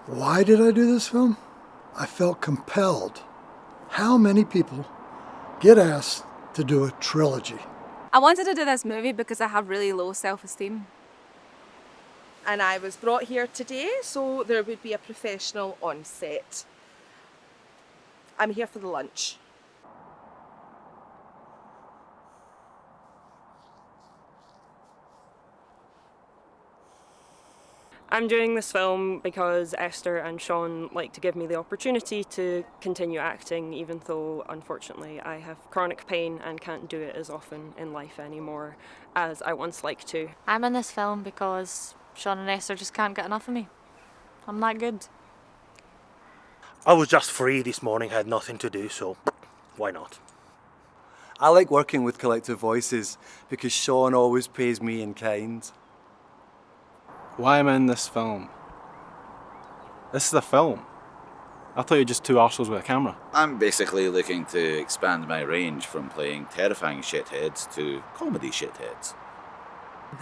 Why did I do this film? I felt compelled. How many people get asked to do a trilogy? I wanted to do this movie because I have really low self-esteem. And I was brought here today so there would be a professional on set. I'm here for the lunch. I'm doing this film because Esther and Sean like to give me the opportunity to continue acting, even though, unfortunately, I have chronic pain and can't do it as often in life anymore as I once liked to. I'm in this film because Sean and Esther just can't get enough of me. I'm that good. I was just free this morning, had nothing to do, so why not? I like working with collective voices because Sean always pays me in kind. Why am I in this film? This is a film. I thought you were just two arseholes with a camera. I'm basically looking to expand my range from playing terrifying shitheads to comedy shitheads.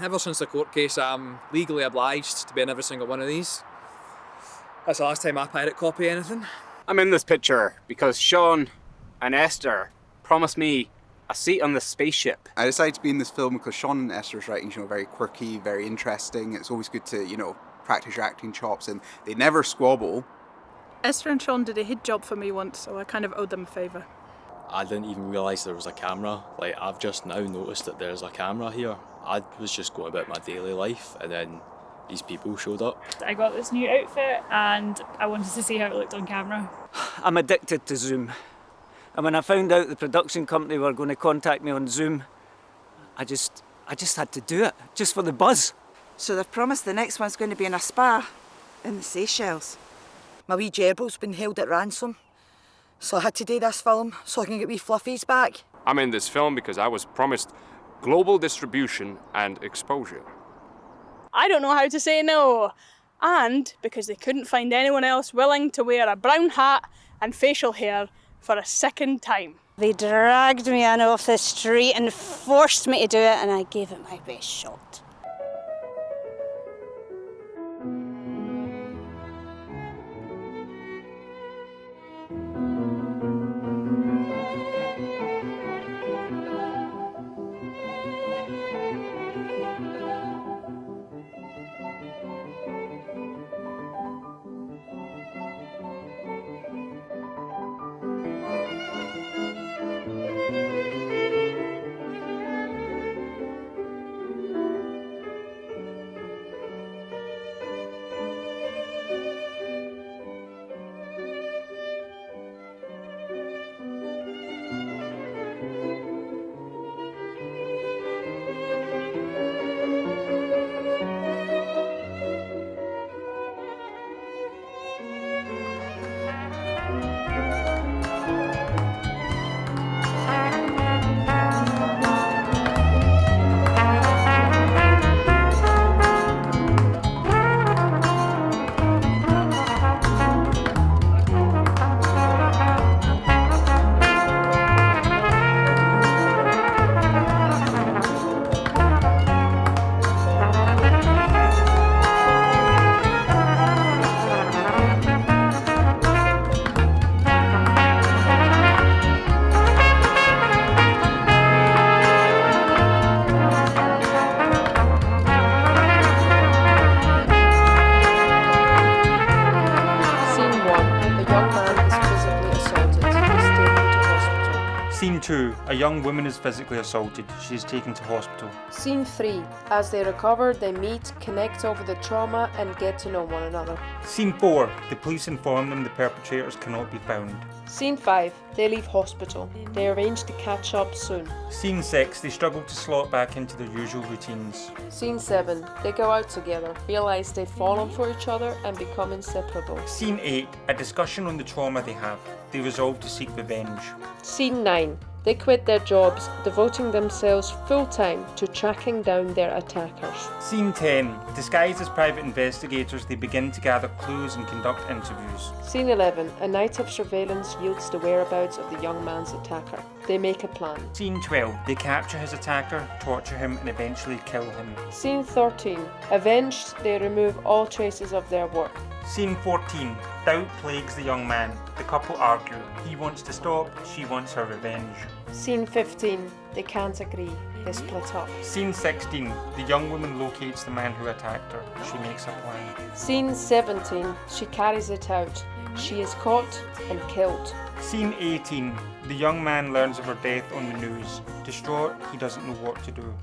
Ever since the court case, I'm legally obliged to be in every single one of these. That's the last time I pirate copy anything. I'm in this picture because Sean and Esther promised me a seat on the spaceship. I decided to be in this film because Sean and Esther's writing's, very quirky, very interesting. It's always good to, practice your acting chops, and they never squabble. Esther and Sean did a hit job for me once, so I kind of owed them a favour. I didn't even realise there was a camera. I've just now noticed that there's a camera here. I was just going about my daily life, and then these people showed up. I got this new outfit, and I wanted to see how it looked on camera. I'm addicted to Zoom. And when I found out the production company were going to contact me on Zoom, I just had to do it, just for the buzz. So they've promised the next one's going to be in a spa in the Seychelles. My wee gerbil's been held at ransom, so I had to do this film so I can get wee fluffies back. I'm in this film because I was promised global distribution and exposure. I don't know how to say no. And because they couldn't find anyone else willing to wear a brown hat and facial hair for a second time. They dragged me in off the street and forced me to do it, and I gave it my best shot. Scene 2. A young woman is physically assaulted. She is taken to hospital. Scene 3. As they recover, they meet, connect over the trauma and get to know one another. Scene 4. The police inform them the perpetrators cannot be found. Scene 5. They leave hospital. They arrange to catch up soon. Scene 6. They struggle to slot back into their usual routines. Scene 7. They go out together, realise they've fallen for each other and become inseparable. Scene 8. A discussion on the trauma they have. They resolve to seek revenge. Scene 9. They quit their jobs, devoting themselves full-time to tracking down their attackers. Scene 10. Disguised as private investigators, they begin to gather clues and conduct interviews. Scene 11. A night of surveillance yields the whereabouts of the young man's attacker. They make a plan. Scene 12. They capture his attacker, torture him and eventually kill him. Scene 13. Avenged, they remove all traces of their work. Scene 14. Doubt plagues the young man. The couple argue. He wants to stop, she wants her revenge. Scene 15. They can't agree. They split up. Scene 16. The young woman locates the man who attacked her. She makes a plan. Scene 17. She carries it out. She is caught and killed. Scene 18. The young man learns of her death on the news. Distraught, he doesn't know what to do.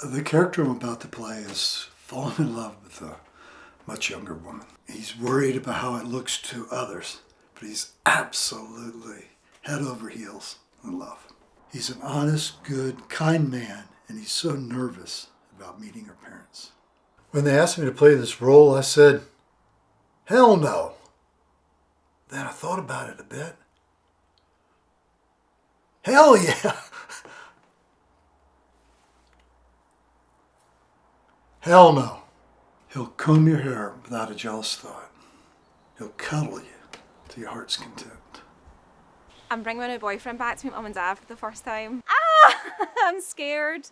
The character I'm about to play is fallen in love with a much younger woman. He's worried about how it looks to others, but he's absolutely head over heels in love. He's an honest, good, kind man, and he's so nervous about meeting her parents. When they asked me to play this role, I said, hell no. Then I thought about it a bit. Hell yeah. Hell no. He'll comb your hair without a jealous thought. He'll cuddle you to your heart's content. I'm bringing my new boyfriend back to meet Mum and Dad for the first time. Ah! I'm scared.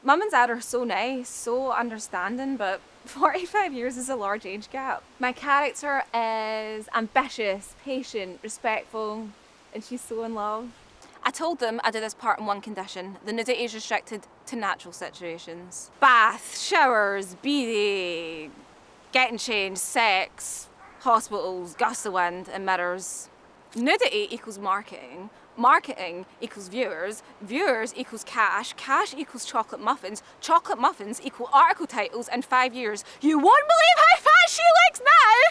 Mum and Dad are so nice, so understanding, but 45 years is a large age gap. My character is ambitious, patient, respectful, and she's so in love. I told them I did this part on one condition. The nudity is restricted to natural situations. Bath, showers, BD, getting changed, sex, hospitals, gusts of wind, and mirrors. Nudity equals marketing. Marketing equals viewers. Viewers equals cash. Cash equals chocolate muffins. Chocolate muffins equal article titles in 5 years. You won't believe how fat she looks now!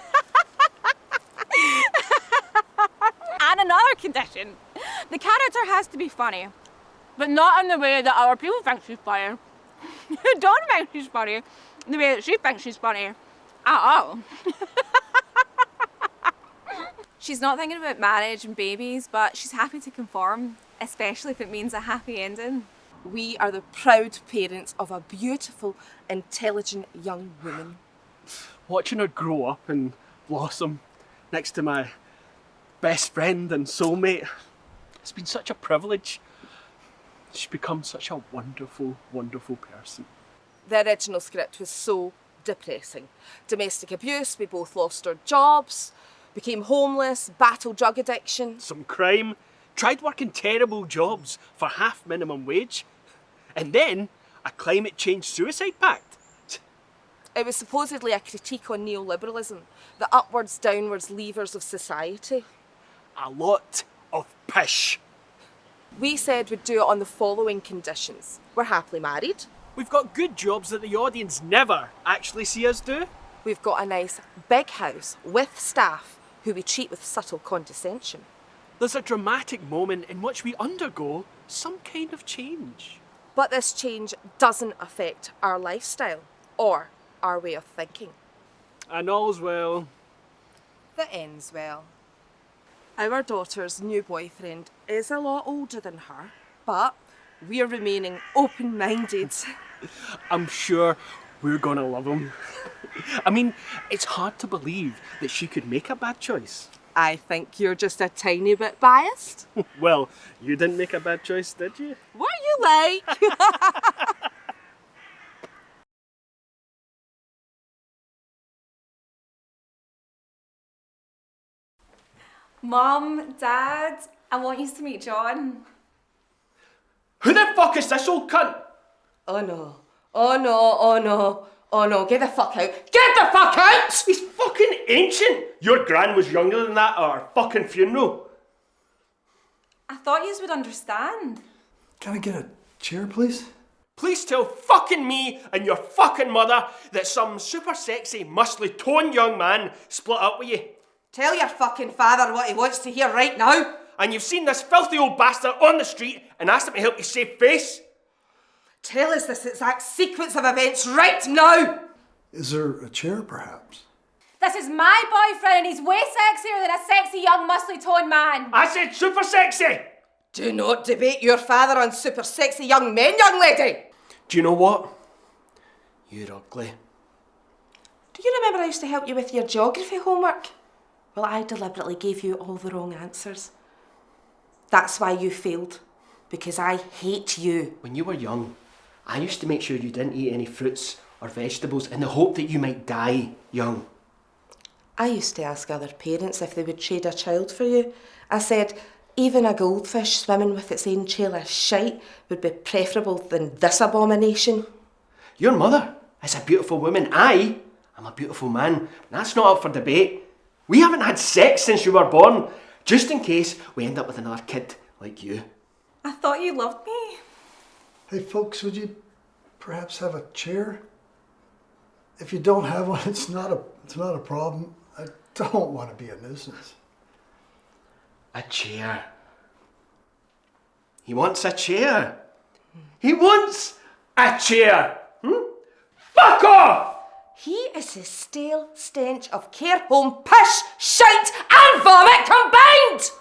And another condition. The character has to be funny, but not in the way that other people think she's funny. Who don't think she's funny the way that she thinks she's funny at all. She's not thinking about marriage and babies, but she's happy to conform, especially if it means a happy ending. We are the proud parents of a beautiful, intelligent young woman. Watching her grow up and blossom next to my best friend and soulmate, it's been such a privilege. She's become such a wonderful, wonderful person. The original script was so depressing. Domestic abuse, we both lost our jobs, became homeless, battled drug addiction. Some crime, tried working terrible jobs for half minimum wage, and then a climate change suicide pact. It was supposedly a critique on neoliberalism, the upwards, downwards levers of society. A lot of pish. We said we'd do it on the following conditions. We're happily married. We've got good jobs that the audience never actually see us do. We've got a nice big house with staff who we treat with subtle condescension. There's a dramatic moment in which we undergo some kind of change. But this change doesn't affect our lifestyle or our way of thinking. And all's well that ends well. Our daughter's new boyfriend is a lot older than her, but we're remaining open-minded. I'm sure we're gonna love him. I mean, it's hard to believe that she could make a bad choice. I think you're just a tiny bit biased. Well, you didn't make a bad choice, did you? What are you like? Mom, Dad, I want you to meet John. Who the fuck is this old cunt? Oh no, oh no, oh no, oh no, get the fuck out. Get the fuck out! He's fucking ancient. Your gran was younger than that at our fucking funeral. I thought you would understand. Can I get a chair, please? Please tell fucking me and your fucking mother that some super sexy, muscly, toned young man split up with you. Tell your fucking father what he wants to hear right now. And you've seen this filthy old bastard on the street and asked him to help you save face? Tell us this exact sequence of events right now. Is there a chair, perhaps? This is my boyfriend and he's way sexier than a sexy young muscly toned man. I said super sexy. Do not debate your father on super sexy young men, young lady! Do you know what? You're ugly. Do you remember I used to help you with your geography homework? Well, I deliberately gave you all the wrong answers. That's why you failed. Because I hate you. When you were young, I used to make sure you didn't eat any fruits or vegetables in the hope that you might die young. I used to ask other parents if they would trade a child for you. I said, even a goldfish swimming with its own trail of shite would be preferable than this abomination. Your mother is a beautiful woman. I am a beautiful man. That's not up for debate. We haven't had sex since you were born, just in case we end up with another kid like you. I thought you loved me. Hey folks, would you perhaps have a chair? If you don't have one, it's not a problem. I don't want to be a nuisance. A chair. He wants a chair. He wants a chair. Fuck off! He is the stale stench of care home piss, shite and vomit combined!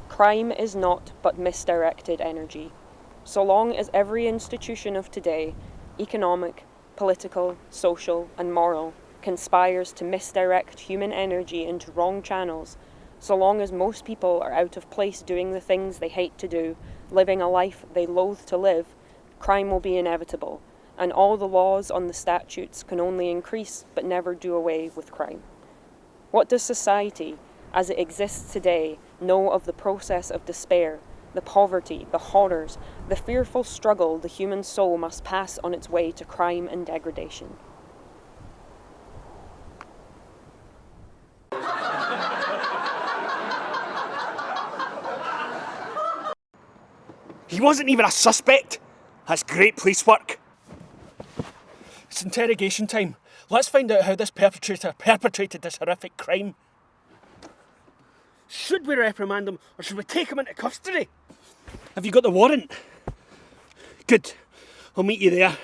Crime is naught but misdirected energy. So long as every institution of today, economic, political, social, and moral, conspires to misdirect human energy into wrong channels, so long as most people are out of place doing the things they hate to do, living a life they loathe to live, crime will be inevitable, and all the laws on the statutes can only increase but never do away with crime. What does society, as it exists today, know of the process of despair, the poverty, the horrors, the fearful struggle the human soul must pass on its way to crime and degradation? He wasn't even a suspect. That's great police work. It's interrogation time. Let's find out how this perpetrator perpetrated this horrific crime. Should we reprimand him or should we take him into custody? Have you got the warrant? Good. I'll meet you there.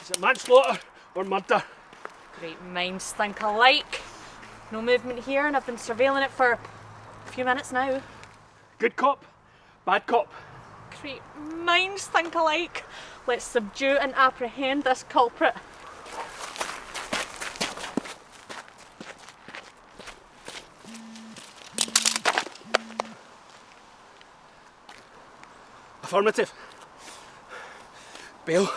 Is it manslaughter or murder? Great minds think alike. No movement here, and I've been surveilling it for a few minutes now. Good cop, bad cop. Great minds think alike. Let's subdue and apprehend this culprit. Affirmative. Bail.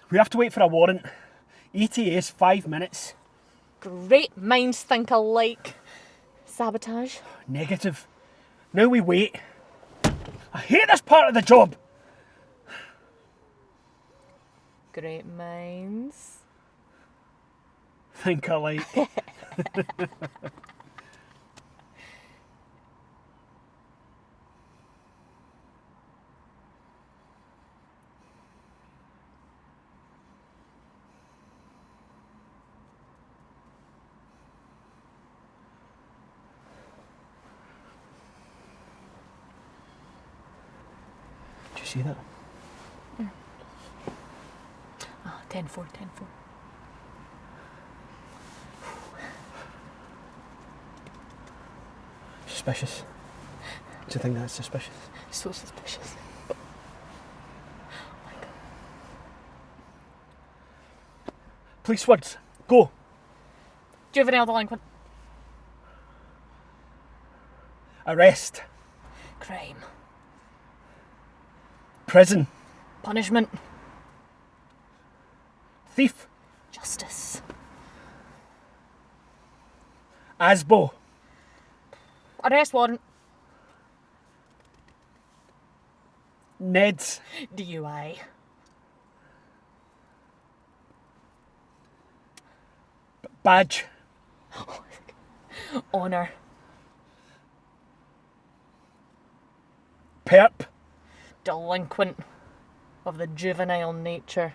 We have to wait for a warrant. ETA is 5 minutes. Great minds think alike. Sabotage? Negative. Now we wait. I hate this part of the job. Great minds think alike. Did you see that? Yeah. Ah, 10-4, 10-4. Suspicious. Do you think that's suspicious? So suspicious. Police words. Go. Juvenile delinquent. Arrest. Crime. Prison. Punishment. Thief. Justice. Asbo. Arrest warrant. Ned's. DUI. Badge. Honour. Perp. Delinquent of the juvenile nature.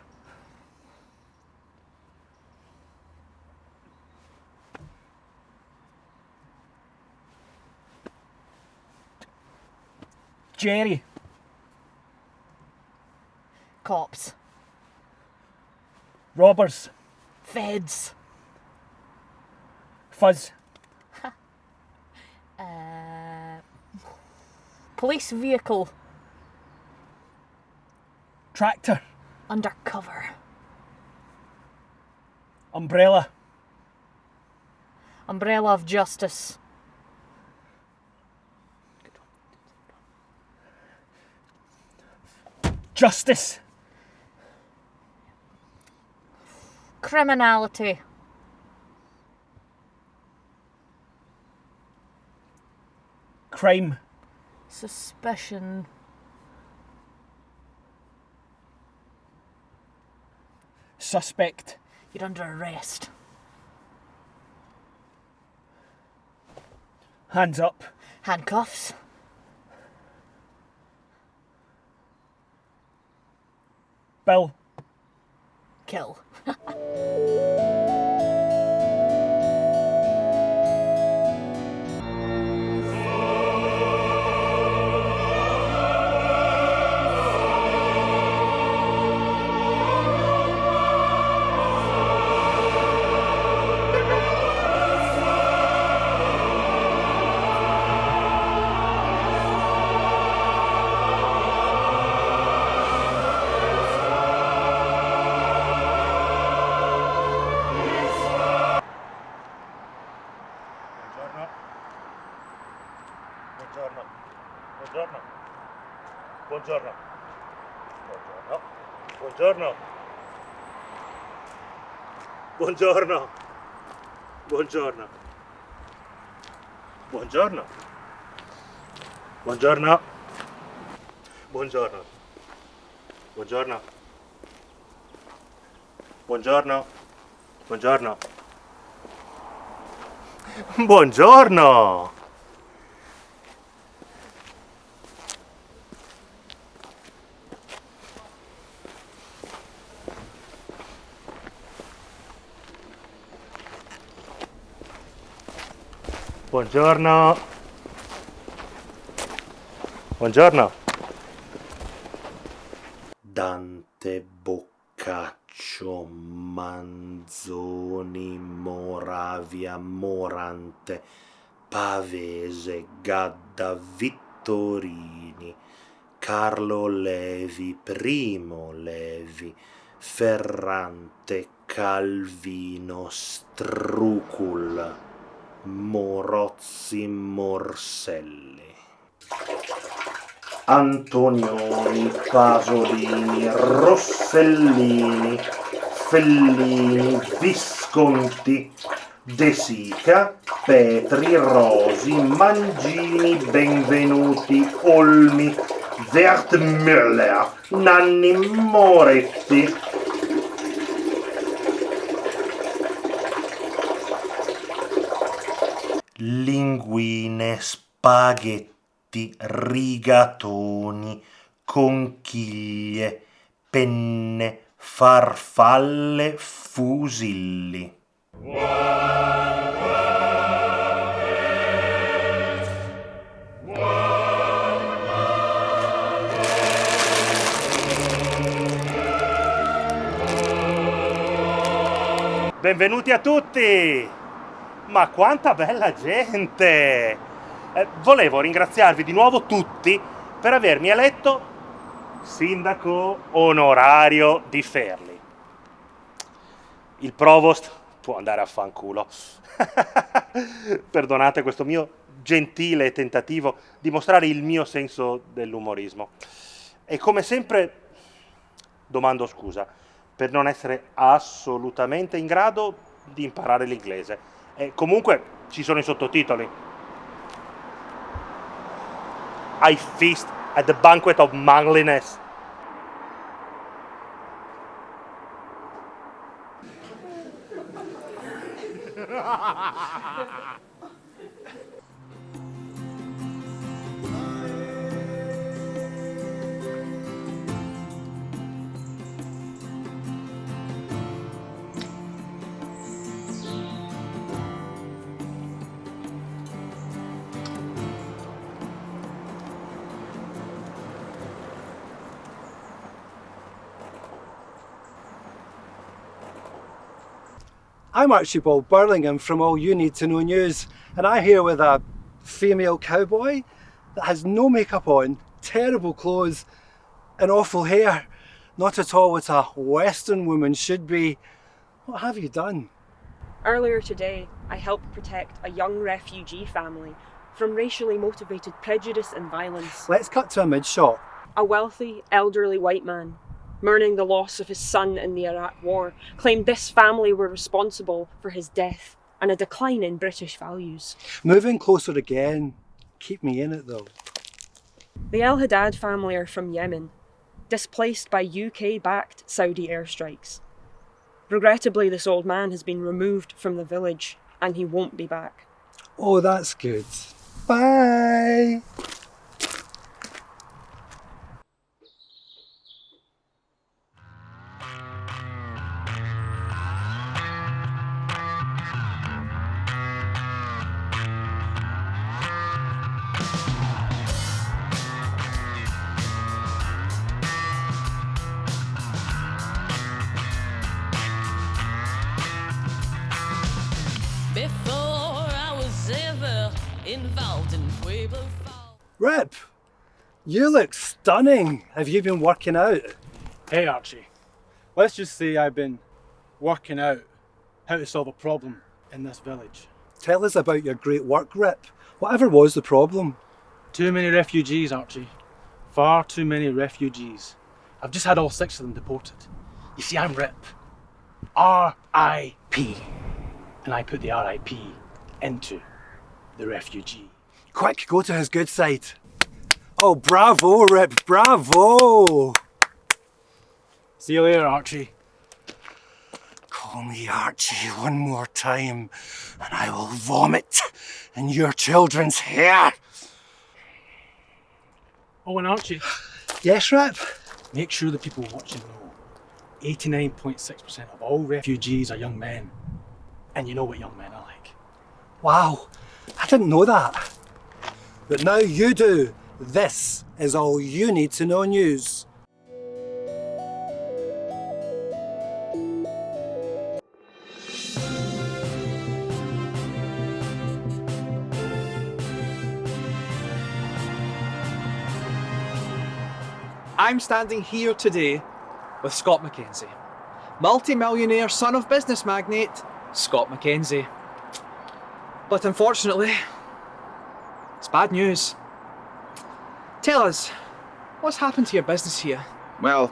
Jerry. Cops. Robbers. Feds. Fuzz. Police vehicle. Tractor. Undercover. Umbrella. Umbrella of justice. Justice. Criminality. Crime. Suspicion. Suspect. You're under arrest. Hands up. Handcuffs. Bill. Kill. Buongiorno. Buongiorno. Buongiorno. Buongiorno. Buongiorno. Buongiorno. Buongiorno. Buongiorno. Buongiorno. Buongiorno. Buongiorno. Buongiorno. Buongiorno. Dante, Boccaccio, Manzoni, Moravia, Morante, Pavese, Gadda, Vittorini, Carlo Levi, Primo Levi, Ferrante, Calvino, Strucul, Morozzi, Morselli. Antonioni, Pasolini, Rossellini, Fellini, Visconti, De Sica, Petri, Rosi, Mangini, Benvenuti, Olmi, Wertmüller, Nanni, Moretti, linguine, spaghetti, rigatoni, conchiglie, penne, farfalle, fusilli. Benvenuti a tutti! Ma quanta bella gente! Volevo ringraziarvi di nuovo tutti per avermi eletto sindaco onorario di Ferli. Il provost può andare a fanculo. Perdonate questo mio gentile tentativo di mostrare il mio senso dell'umorismo. E come sempre domando scusa per non essere assolutamente in grado di imparare l'inglese. E comunque ci sono i sottotitoli. I feast at the banquet of manliness. I'm Archibald Burlingham from All You Need to Know News, and I'm here with a female cowboy that has no makeup on, terrible clothes, and awful hair. Not at all what a Western woman should be. What have you done? Earlier today, I helped protect a young refugee family from racially motivated prejudice and violence. Let's cut to a mid-shot. A wealthy, elderly white man, mourning the loss of his son in the Iraq War, claimed this family were responsible for his death and a decline in British values. Moving closer again. Keep me in it though. The El Haddad family are from Yemen, displaced by UK-backed Saudi airstrikes. Regrettably, this old man has been removed from the village and he won't be back. Oh, that's good. Bye! Rip, you look stunning. Have you been working out? Hey Archie, let's just say I've been working out how to solve a problem in this village. Tell us about your great work, Rip. Whatever was the problem? Too many refugees, Archie. Far too many refugees. I've just had all 6 of them deported. You see, I'm Rip. R.I.P. And I put the R.I.P. into the refugee. Quick, go to his good side. Oh, bravo, Rip, bravo! See you later, Archie. Call me Archie one more time, and I will vomit in your children's hair. Oh, and Archie. Yes, Rip? Make sure the people watching know 89.6% of all refugees are young men. And you know what young men are like. Wow, I didn't know that. But now you do. This is All You Need to Know News. I'm standing here today with Scott Mackenzie, multi-millionaire son of business magnate Scott Mackenzie. But unfortunately, it's bad news. Tell us, what's happened to your business here? Well,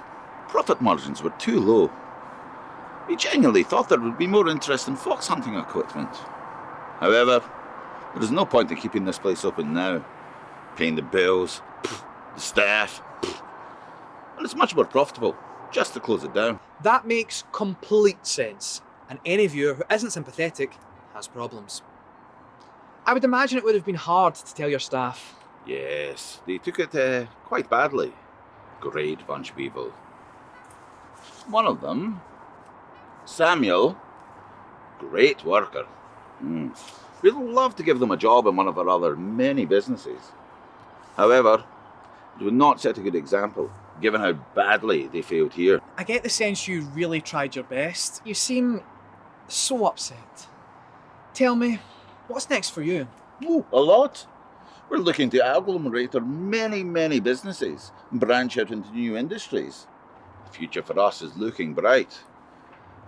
profit margins were too low. We genuinely thought there would be more interest in fox hunting equipment. However, there is no point in keeping this place open now. Paying the bills, the staff, and it's much more profitable just to close it down. That makes complete sense, and any viewer who isn't sympathetic has problems. I would imagine it would have been hard to tell your staff. Yes, they took it quite badly. Great bunch of people. One of them, Samuel, great worker. We'd love to give them a job in one of our other many businesses. However, it would not set a good example, given how badly they failed here. I get the sense you really tried your best. You seem so upset. Tell me, what's next for you? Oh, a lot. We're looking to agglomerate our many businesses and branch out into new industries. The future for us is looking bright.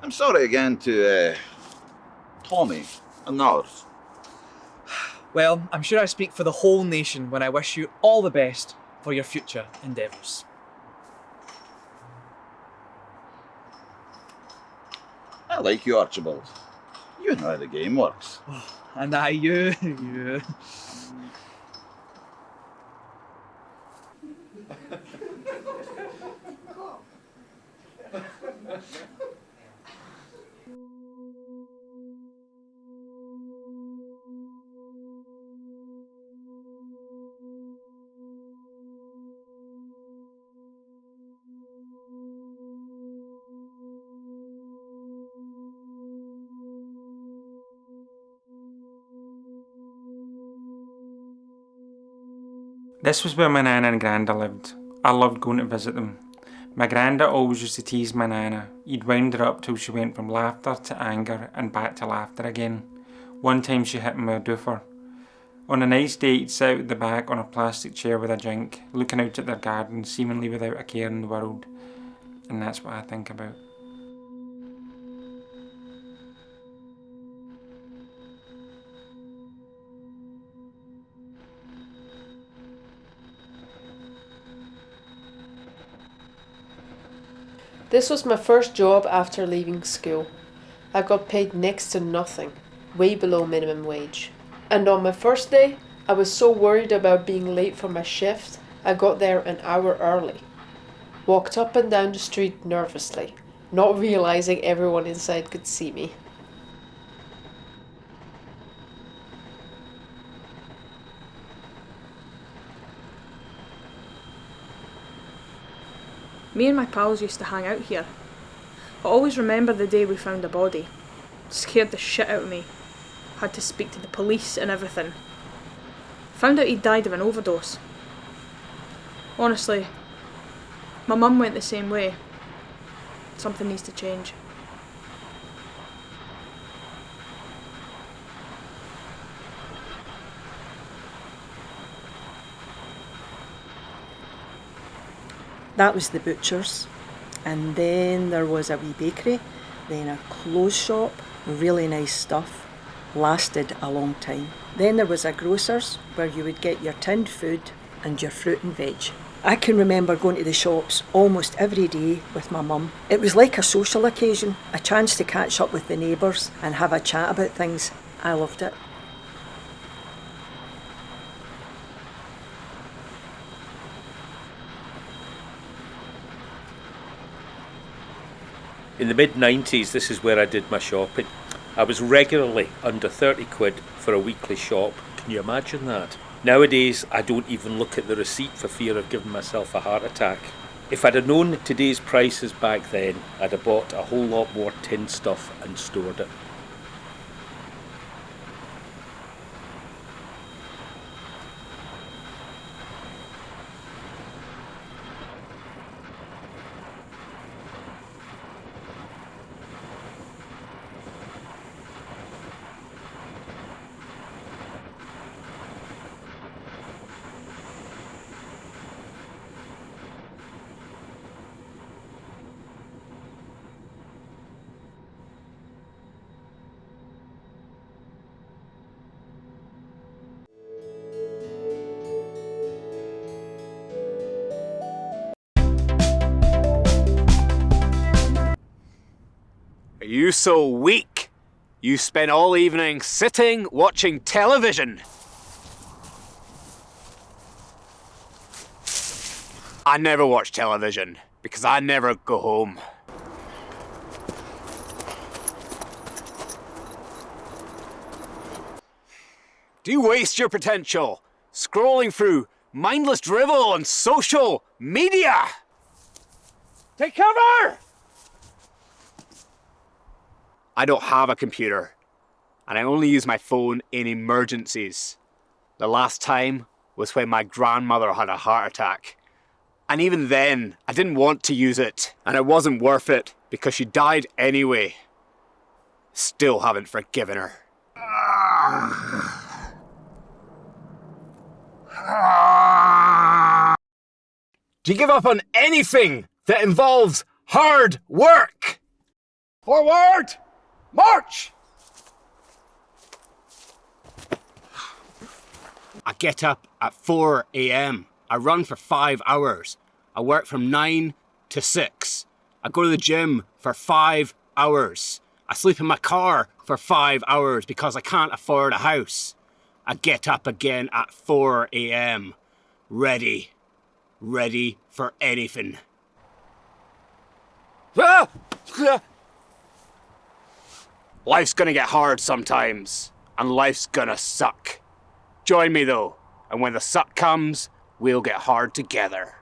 I'm sorry again to Tommy and others. Well, I'm sure I speak for the whole nation when I wish you all the best for your future endeavours. I like you, Archibald. You know how the game works. And you. This was where my Nana and Granda lived. I loved going to visit them. My Granda always used to tease my Nana. He'd wind her up till she went from laughter to anger and back to laughter again. One time she hit him with a doofer. On a nice day he'd sit out at the back on a plastic chair with a drink, looking out at their garden, seemingly without a care in the world. And that's what I think about. This was my first job after leaving school. I got paid next to nothing, way below minimum wage. And on my first day, I was so worried about being late for my shift, I got there an hour early. Walked up and down the street nervously, not realising everyone inside could see me. Me and my pals used to hang out here. I always remember the day we found a body. Scared the shit out of me. Had to speak to the police and everything. Found out he'd died of an overdose. Honestly, my mum went the same way. Something needs to change. That was the butcher's, and then there was a wee bakery, then a clothes shop, really nice stuff, lasted a long time. Then there was a grocer's where you would get your tinned food and your fruit and veg. I can remember going to the shops almost every day with my mum. It was like a social occasion, a chance to catch up with the neighbours and have a chat about things. I loved it. In the mid-90s, this is where I did my shopping. I was regularly under 30 quid for a weekly shop. Can you imagine that? Nowadays, I don't even look at the receipt for fear of giving myself a heart attack. If I'd have known today's prices back then, I'd have bought a whole lot more tin stuff and stored it. Are you so weak? You spent all evening sitting, watching television. I never watch television, because I never go home. Do you waste your potential scrolling through mindless drivel on social media? Take cover! I don't have a computer, and I only use my phone in emergencies. The last time was when my grandmother had a heart attack. And even then, I didn't want to use it, and it wasn't worth it because she died anyway. Still haven't forgiven her. Do you give up on anything that involves hard work? Forward! March! I get up at 4 a.m. I run for 5 hours. I work from 9 to 6. I go to the gym for 5 hours. I sleep in my car for 5 hours because I can't afford a house. I get up again at 4 a.m. Ready for anything. Life's gonna get hard sometimes, and life's gonna suck. Join me though, and when the suck comes, we'll get hard together.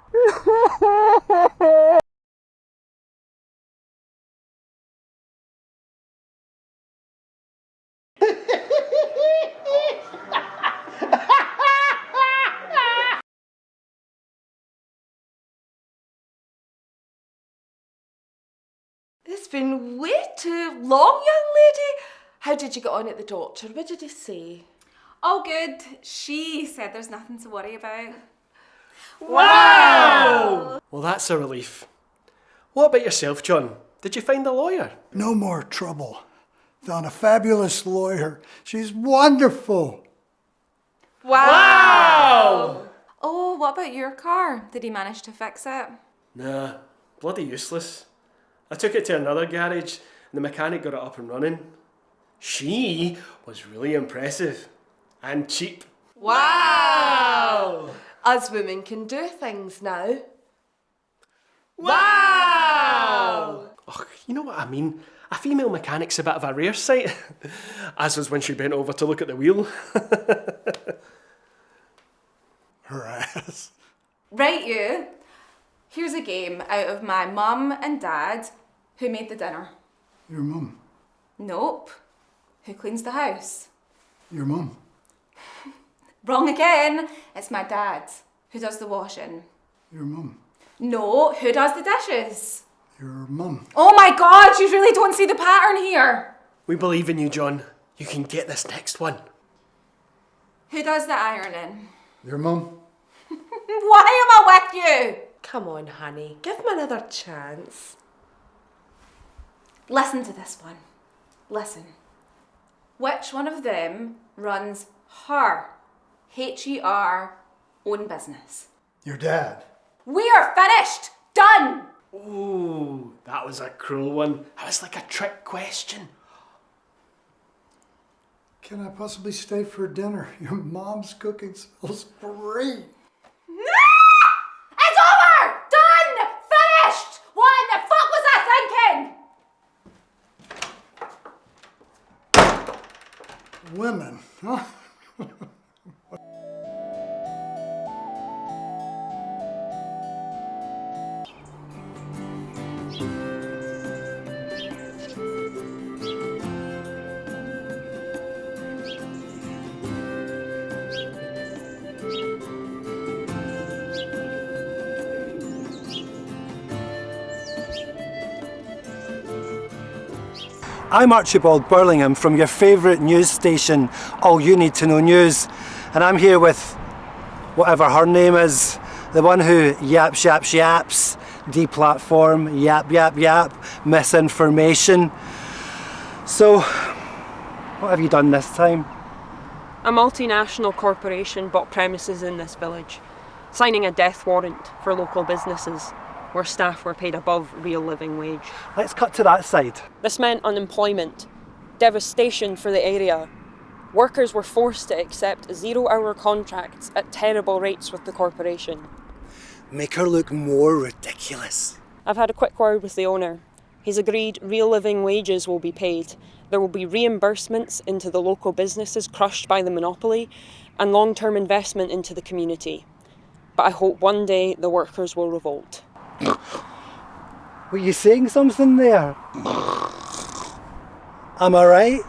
It's been way too long, young lady. How did you get on at the doctor? What did he say? Oh, good. She said there's nothing to worry about. Wow! Well, that's a relief. What about yourself, John? Did you find a lawyer? No more trouble. Found a fabulous lawyer. She's wonderful. Wow! Oh, what about your car? Did he manage to fix it? Nah, bloody useless. I took it to another garage and the mechanic got it up and running. She was really impressive and cheap. Wow! Us women can do things now. Wow! Oh, you know what I mean? A female mechanic's a bit of a rare sight. As was when she bent over to look at the wheel. Her ass. Right, you. Here's a game out of my mum and dad. Who made the dinner? Your mum. Nope. Who cleans the house? Your mum. Wrong again. It's my dad. Who does the washing? Your mum. No, who does the dishes? Your mum. Oh my God, you really don't see the pattern here. We believe in you, John. You can get this next one. Who does the ironing? Your mum. Why am I with you? Come on, honey. Give him another chance. Listen to this one. Listen. Which one of them runs her, H-E-R, own business? Your dad. We are finished. Done. Ooh, that was a cruel one. That was like a trick question. Can I possibly stay for dinner? Your mom's cooking smells great. It's over! Done! Finished! What in the fuck was I thinking? Women, huh? I'm Archibald Burlingham from your favourite news station, All You Need to Know News, and I'm here with whatever her name is, the one who yaps, deplatform, yap, misinformation. So, what have you done this time? A multinational corporation bought premises in this village, signing a death warrant for local businesses, where staff were paid above real living wage. Let's cut to that side. This meant unemployment, devastation for the area. Workers were forced to accept 0-hour contracts at terrible rates with the corporation. Make her look more ridiculous. I've had a quick word with the owner. He's agreed real living wages will be paid. There will be reimbursements into the local businesses crushed by the monopoly and long-term investment into the community. But I hope one day the workers will revolt. Were you saying something there? Am I right?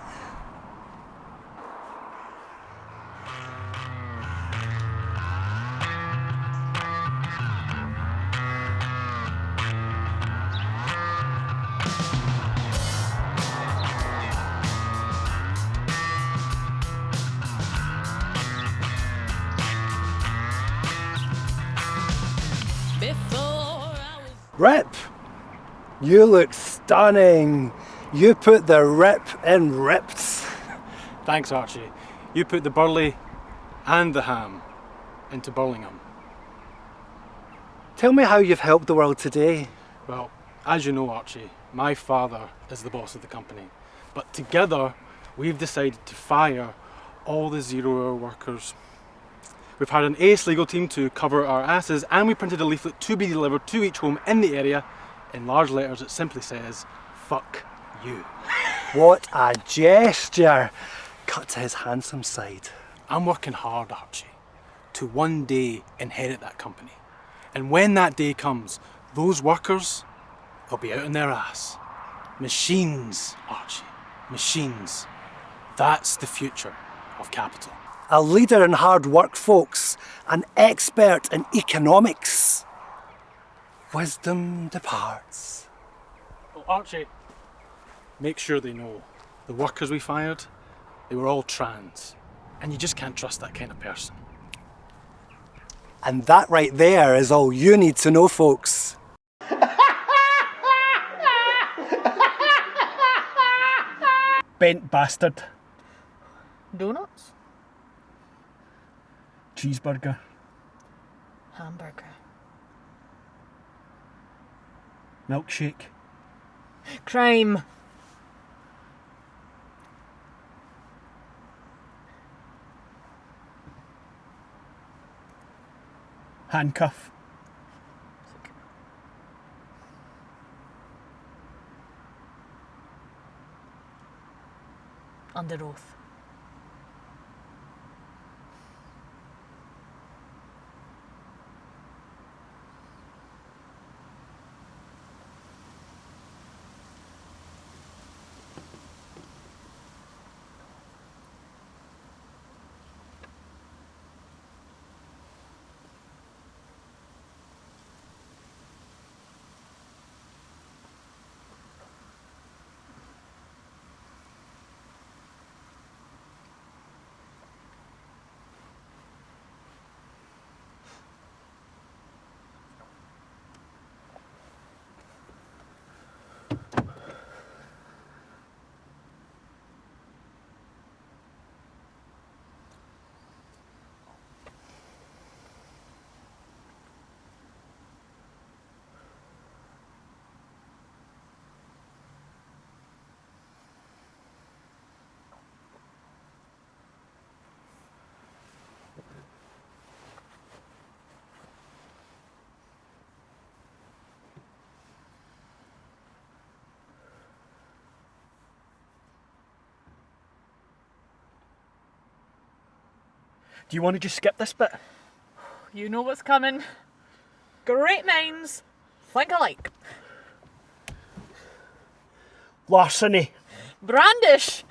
Rip! You look stunning. You put the rip in ripped. Thanks, Archie. You put the burley and the ham into Burlingham. Tell me how you've helped the world today. Well, as you know, Archie, my father is the boss of the company. But together, we've decided to fire all the zero-hour workers. We've hired an ace legal team to cover our asses, and we printed a leaflet to be delivered to each home in the area. In large letters, it simply says, "Fuck you." What a gesture! Cut to his handsome side. I'm working hard, Archie, to one day inherit that company. And when that day comes, those workers will be out on their ass. Machines, Archie, machines. That's the future of capital. A leader in hard work, folks. An expert in economics. Wisdom departs. Well, Archie, make sure they know the workers we fired, they were all trans. And you just can't trust that kind of person. And that right there is all you need to know, folks. Bent bastard. Donuts? Cheeseburger. Hamburger. Milkshake. Crime. Handcuff. Under oath. Do you want to just skip this bit? You know what's coming. Great minds think alike. Larceny. Brandish.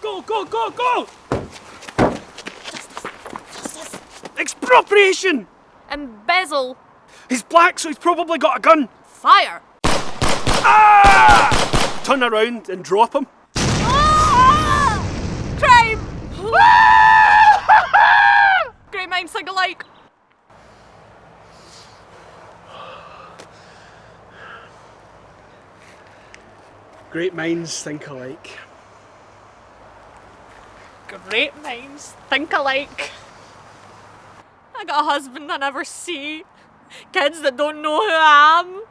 Go, go, go, go! Expropriation! Embezzle. He's black, so he's probably got a gun. Fire. Ah! Turn around and drop him. Crime. Great minds think alike. Great minds think alike. Great minds think alike. I got a husband I never see. Kids that don't know who I am.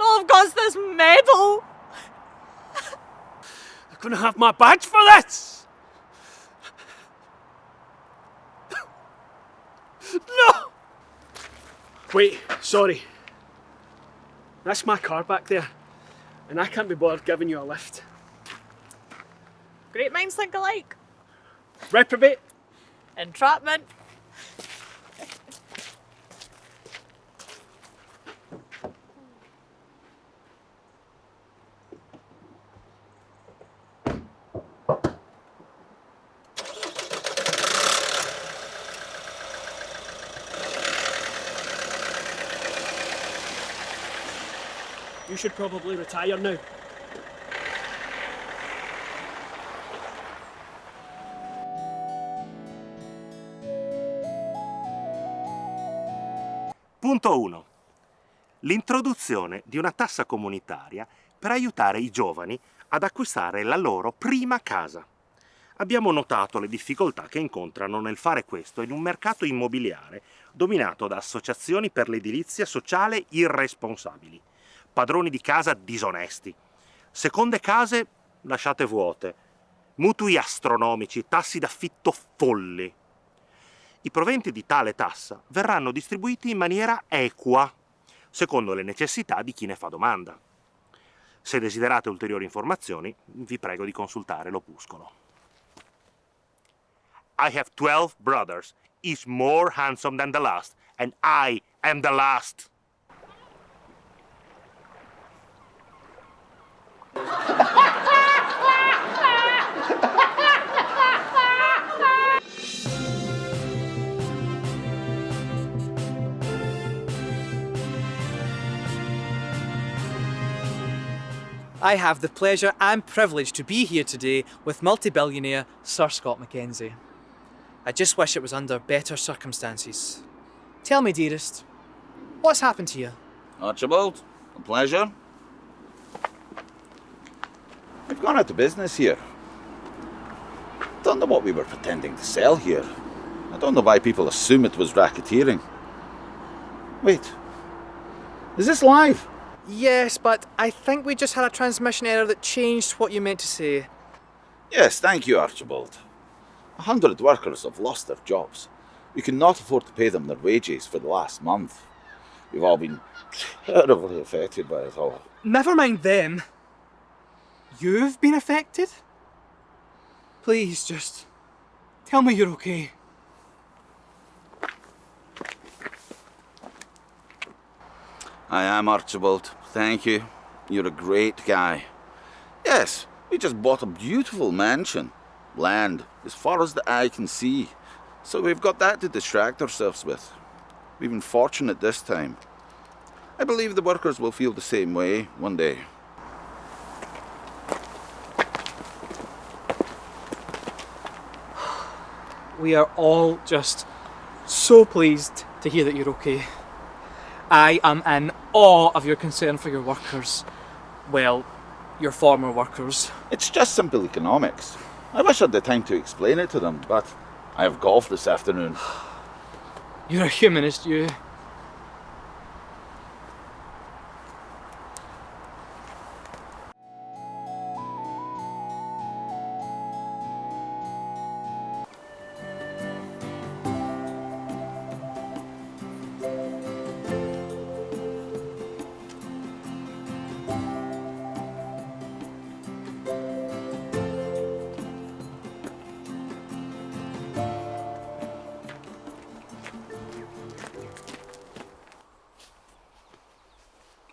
All I've got's this medal. They're gonna have my badge for this! No! Wait, sorry. That's my car back there, and I can't be bothered giving you a lift. Great minds think alike. Reprobate. Entrapment. You should probably retire now. Punto 1. L'introduzione di una tassa comunitaria per aiutare i giovani ad acquistare la loro prima casa. Abbiamo notato le difficoltà che incontrano nel fare questo in un mercato immobiliare dominato da associazioni per l'edilizia sociale irresponsabili, padroni di casa disonesti, seconde case lasciate vuote, mutui astronomici, tassi d'affitto folli. I proventi di tale tassa verranno distribuiti in maniera equa, secondo le necessità di chi ne fa domanda. Se desiderate ulteriori informazioni, vi prego di consultare l'opuscolo. I have 12 brothers, each more handsome than the last, and I am the last. I have the pleasure and privilege to be here today with multi-billionaire Sir Scott Mackenzie. I just wish it was under better circumstances. Tell me, dearest, what's happened to you? Archibald, a pleasure. We've gone out of business here. Don't know what we were pretending to sell here. I don't know why people assume it was racketeering. Wait, is this live? Yes, but I think we just had a transmission error that changed what you meant to say. Yes, thank you, Archibald. 100 workers have lost their jobs. We cannot afford to pay them their wages for the last month. We've all been terribly affected by it all. Never mind them. You've been affected? Please, just tell me you're okay. I am, Archibald. Thank you. You're a great guy. Yes, we just bought a beautiful mansion. Land as far as the eye can see. So we've got that to distract ourselves with. We've been fortunate this time. I believe the workers will feel the same way one day. We are all just so pleased to hear that you're okay. I am in awe of your concern for your workers. Well, your former workers. It's just simple economics. I wish I had the time to explain it to them, but I have golf this afternoon. You're a humanist, you.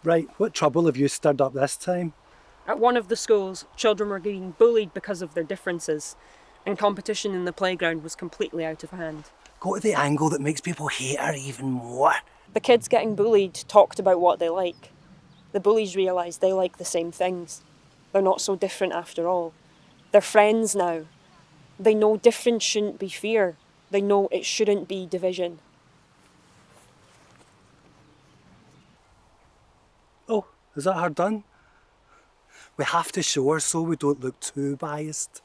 Right, what trouble have you stirred up this time? At one of the schools, children were being bullied because of their differences, and competition in the playground was completely out of hand. Go to the angle that makes people hate her even more. The kids getting bullied talked about what they like. The bullies realised they like the same things. They're not so different after all. They're friends now. They know difference shouldn't be fear. They know it shouldn't be division. Oh, is that her done? We have to show her so we don't look too biased.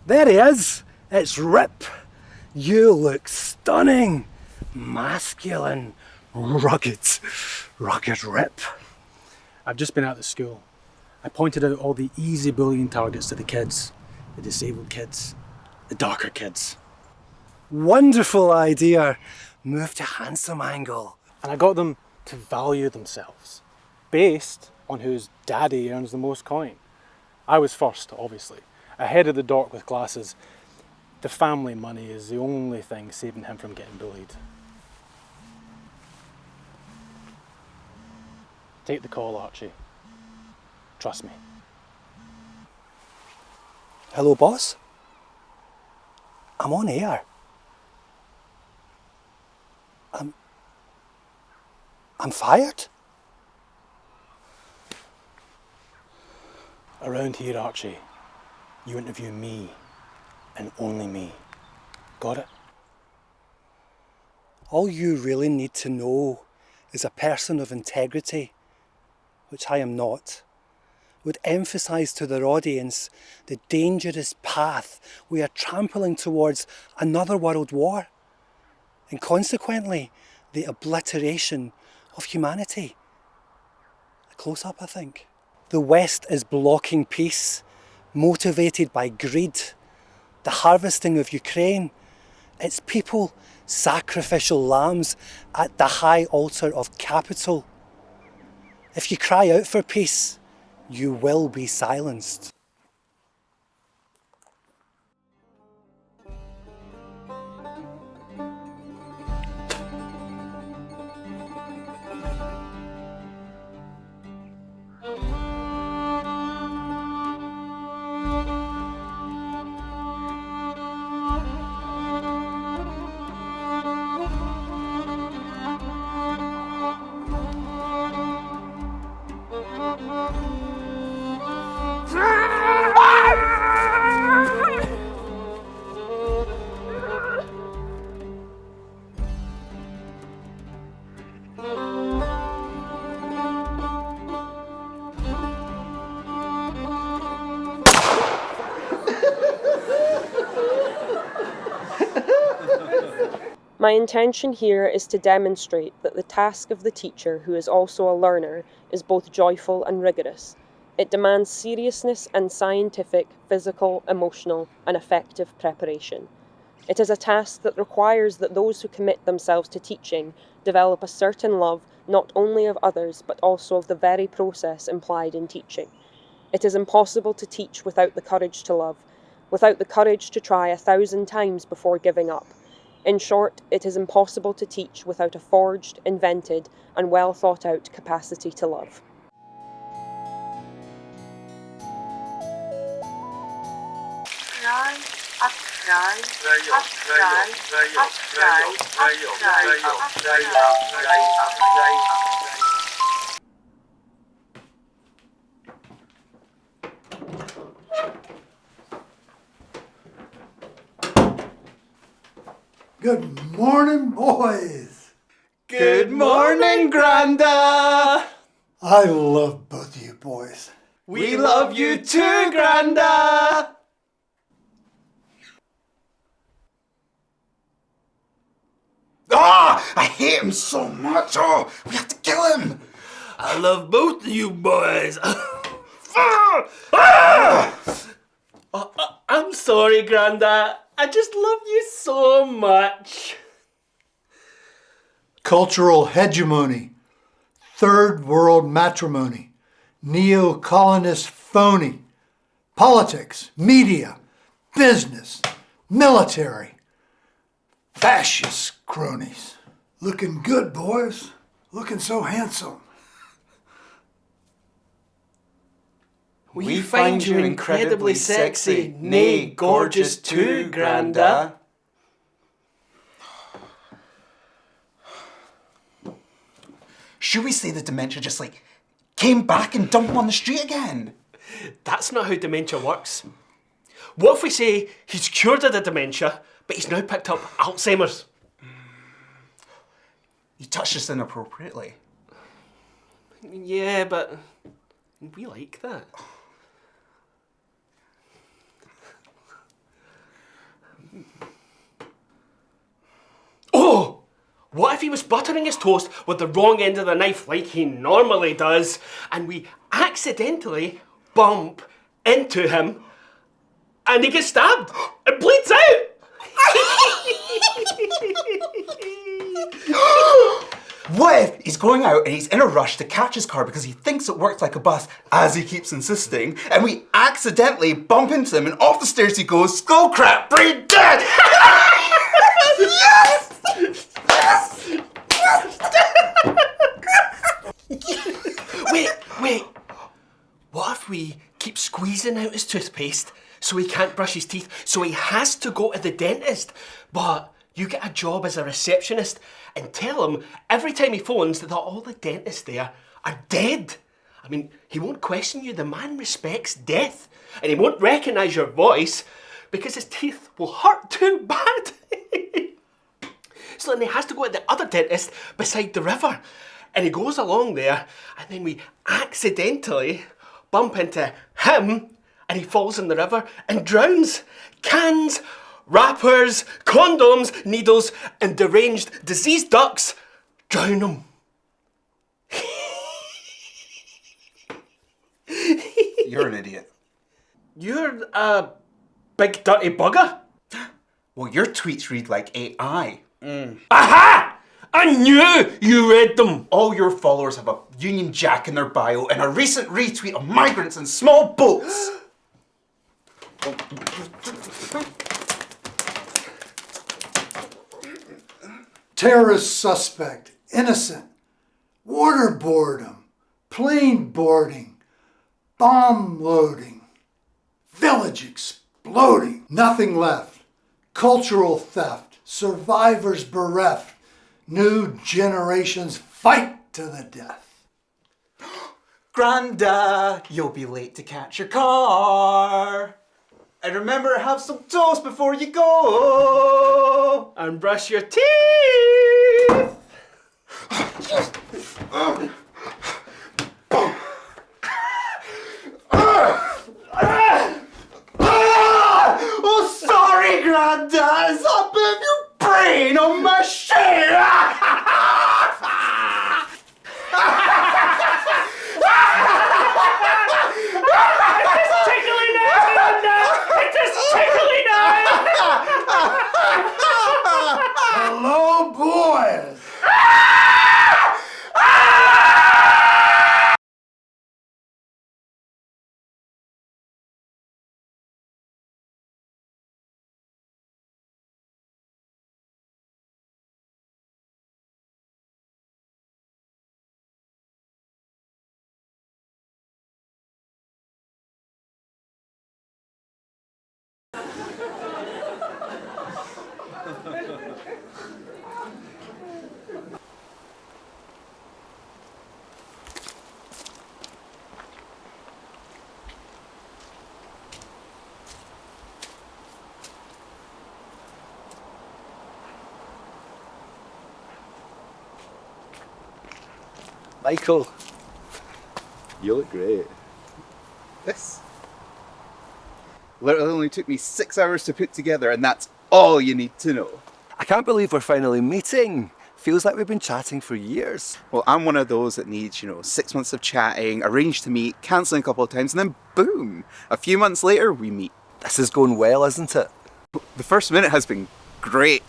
There he is! It's Rip! You look stunning! stunning, masculine, rugged rip. I've just been out to school. I pointed out all the easy bullying targets to the kids, the disabled kids, the darker kids. Wonderful idea. Move to handsome angle. And I got them to value themselves, based on whose daddy earns the most coin. I was first, obviously, ahead of the dork with glasses. The family money is the only thing saving him from getting bullied. Take the call, Archie. Trust me. Hello, boss? I'm on air. I'm fired? Around here, Archie, you interview me, and only me. Got it? All you really need to know is a person of integrity, which I am not, would emphasise to their audience the dangerous path we are trampling towards another world war, and consequently the obliteration of humanity. A close-up, I think. The West is blocking peace, motivated by greed, the harvesting of Ukraine, its people sacrificial lambs at the high altar of capital. If you cry out for peace, you will be silenced. My intention here is to demonstrate that the task of the teacher, who is also a learner, is both joyful and rigorous. It demands seriousness and scientific, physical, emotional, and affective preparation. It is a task that requires that those who commit themselves to teaching develop a certain love not only of others but also of the very process implied in teaching. It is impossible to teach without the courage to love, without the courage to try 1,000 times before giving up. In short, it is impossible to teach without a forged, invented, and well thought out capacity to love. Good morning, boys. Good morning, Granda. I love both of you boys. We love you too, Granda. Ah! I hate him so much. Oh, we have to kill him. I love both of you boys. I'm sorry, Granda. I just love you so much. Cultural hegemony, third world matrimony, neo-colonist phony, politics, media, business, military, fascist cronies. Looking good, boys. Looking so handsome. We find you incredibly sexy, nay, gorgeous too, Granda. Should we say the dementia just came back and dumped him on the street again? That's not how dementia works. What if we say he's cured of the dementia, but he's now picked up Alzheimer's? You touched us inappropriately. Yeah, but we like that. What if he was buttering his toast with the wrong end of the knife like he normally does, and we accidentally bump into him and he gets stabbed and bleeds out? What if he's going out and he's in a rush to catch his car because he thinks it works like a bus, as he keeps insisting, and we accidentally bump into him and off the stairs he goes, skull crap, brain dead! Yes! Yes! Wait. What if we keep squeezing out his toothpaste so he can't brush his teeth, so he has to go to the dentist, but you get a job as a receptionist and tell him every time he phones that all the dentists there are dead. I mean, he won't question you. The man respects death, and he won't recognise your voice because his teeth will hurt too bad. So then he has to go to the other dentist beside the river, and he goes along there, and then we accidentally bump into him, and he falls in the river and drowns. Cans, wrappers, condoms, needles, and deranged diseased ducks drown him. You're an idiot. You're a big dirty bugger. Well, your tweets read like AI. Aha! I knew you read them! All your followers have a Union Jack in their bio and a recent retweet of migrants in small boats. Terrorist suspect, innocent, waterboarding, plane boarding, bomb loading, village exploding, nothing left, cultural theft, survivors bereft, new generations fight to the death. Granda, you'll be late to catch your car. And remember, have some toast before you go. And brush your teeth. Oh, sorry, Granda. It's a bit of your brain on my shirt. Hello, boys. Michael, you look great. This literally only took me 6 hours to put together, and that's all you need to know. I can't believe we're finally meeting. Feels like we've been chatting for years. Well, I'm one of those that needs, 6 months of chatting, arranged to meet, cancelling a couple of times, and then boom, a few months later we meet. This is going well, isn't it? The first minute has been great.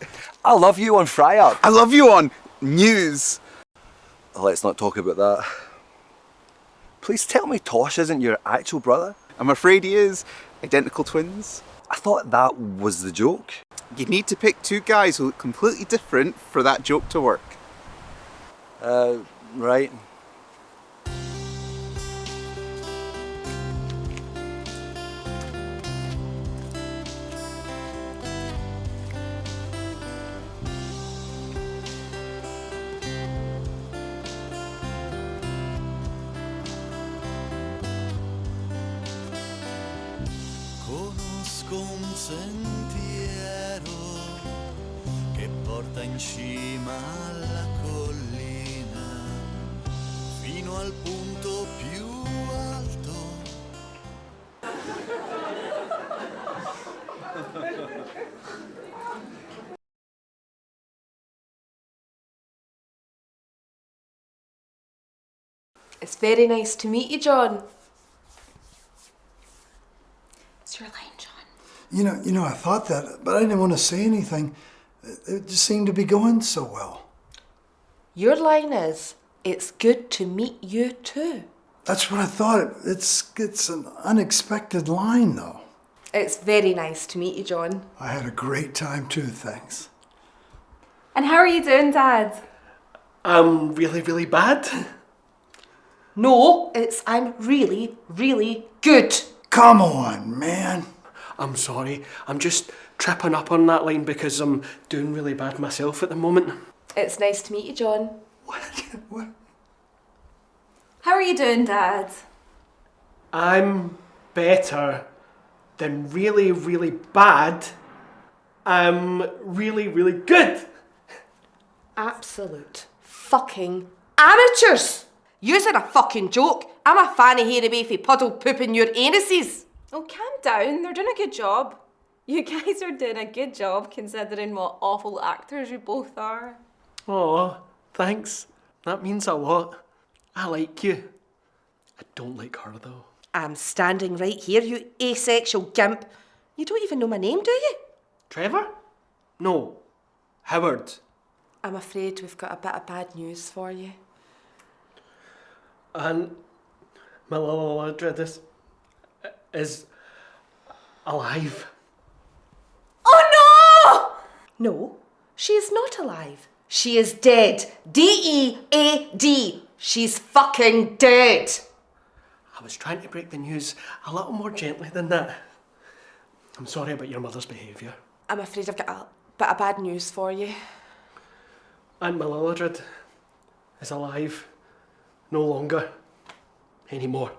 I love you on Fry Up. I love you on News. Let's not talk about that. Please tell me Tosh isn't your actual brother? I'm afraid he is. Identical twins. I thought that was the joke. You need to pick two guys who look completely different for that joke to work. Right. Conosco un sentiero che porta in cima alla collina fino al punto più alto. It's very nice to meet you, John. It's your line, John. You know, I thought that, but I didn't want to say anything. It just seemed to be going so well. Your line is, it's good to meet you too. That's what I thought. It's an unexpected line, though. It's very nice to meet you, John. I had a great time too, thanks. And how are you doing, Dad? I'm really, really bad. No, it's I'm really, really good. Come on, man. I'm sorry. I'm just tripping up on that line because I'm doing really bad myself at the moment. It's nice to meet you, John. What? How are you doing, Dad? I'm better than really, really bad. I'm really, really good. Absolute fucking amateurs. Using a fucking joke. I'm a fanny hairy beefy puddle pooping your anuses. Oh, calm down. They're doing a good job. You guys are doing a good job considering what awful actors you both are. Aw, thanks. That means a lot. I like you. I don't like her though. I'm standing right here, you asexual gimp. You don't even know my name, do you? Trevor? No. Howard. I'm afraid we've got a bit of bad news for you. And my little Ladrid is alive. Oh no! No, she is not alive. She is dead. D-E-A-D. She's fucking dead. I was trying to break the news a little more gently than that. I'm sorry about your mother's behaviour. I'm afraid I've got a bit of bad news for you. Aunt Mildred is alive. No longer. Anymore.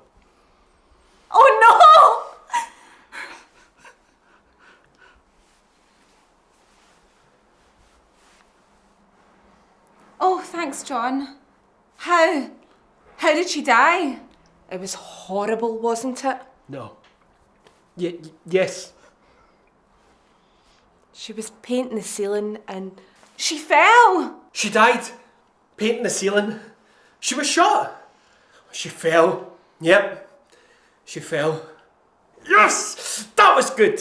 Oh no! Oh, thanks, John. How? How did she die? It was horrible, wasn't it? No. Yes. She was painting the ceiling and... She fell! She died. Painting the ceiling. She was shot. She fell. Yep. She fell. Yes! That was good!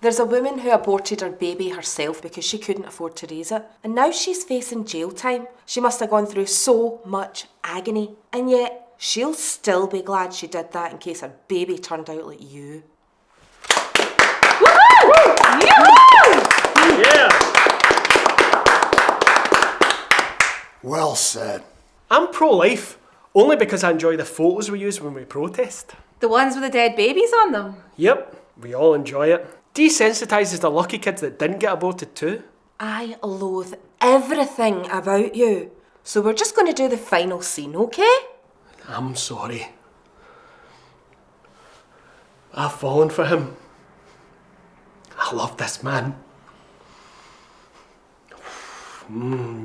There's a woman who aborted her baby herself because she couldn't afford to raise it. And now she's facing jail time. She must have gone through so much agony. And yet, she'll still be glad she did that in case her baby turned out like you. Woohoo! Yoo-hoo! Yeah! Well said. I'm pro-life, only because I enjoy the photos we use when we protest. The ones with the dead babies on them? Yep, we all enjoy it. Desensitises the lucky kids that didn't get aborted too. I loathe everything about you. So we're just going to do the final scene, okay? I'm sorry. I've fallen for him. I love this man.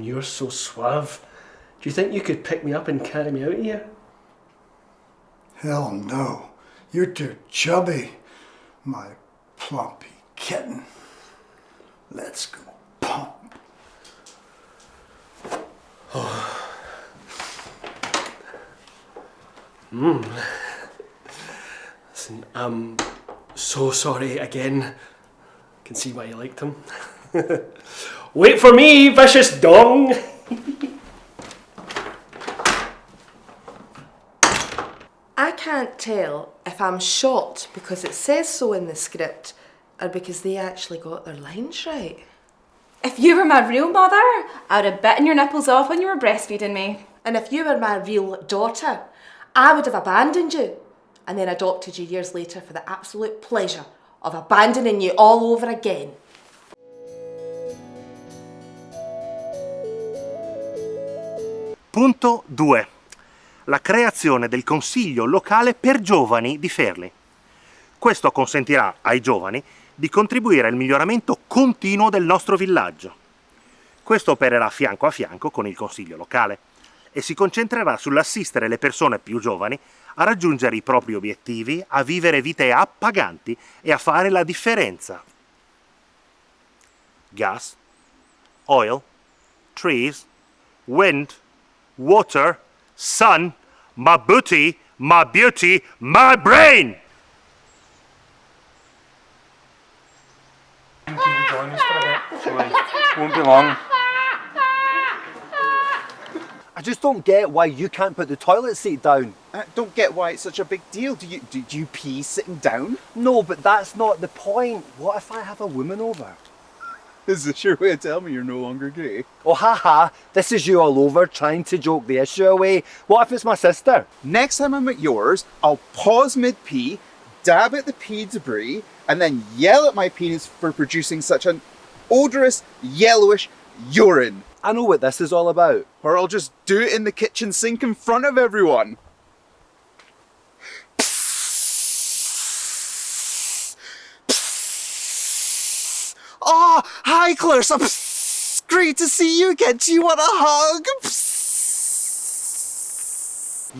You're so suave. Do you think you could pick me up and carry me out of here? Hell no. You're too chubby, my plumpy kitten. Let's go pump. Listen, I'm so sorry again. I can see why you liked him. Wait for me, vicious dong! I can't tell if I'm shocked because it says so in the script or because they actually got their lines right. If you were my real mother, I would have bitten your nipples off when you were breastfeeding me. And if you were my real daughter, I would have abandoned you and then adopted you years later for the absolute pleasure of abandoning you all over again. Punto 2. La creazione del consiglio locale per giovani di Farrell. Questo consentirà ai giovani di contribuire al miglioramento continuo del nostro villaggio. Questo opererà fianco a fianco con il consiglio locale e si concentrerà sull'assistere le persone più giovani a raggiungere i propri obiettivi, a vivere vite appaganti e a fare la differenza. Gas, oil, trees, wind, water, sun, my booty, my beauty, my brain! Can you join us for a bit? Sorry, won't be long. I just don't get why you can't put the toilet seat down. I don't get why it's such a big deal. Do you pee sitting down? No, but that's not the point. What if I have a woman over? Is this your way of telling me you're no longer gay? Oh, haha, this is you all over trying to joke the issue away. What if it's my sister? Next time I'm at yours, I'll pause mid-pee, dab at the pee debris, and then yell at my penis for producing such an odorous, yellowish urine. I know what this is all about. Or I'll just do it in the kitchen sink in front of everyone. Oh, hi Clarissa. Great to see you again. Do you want a hug?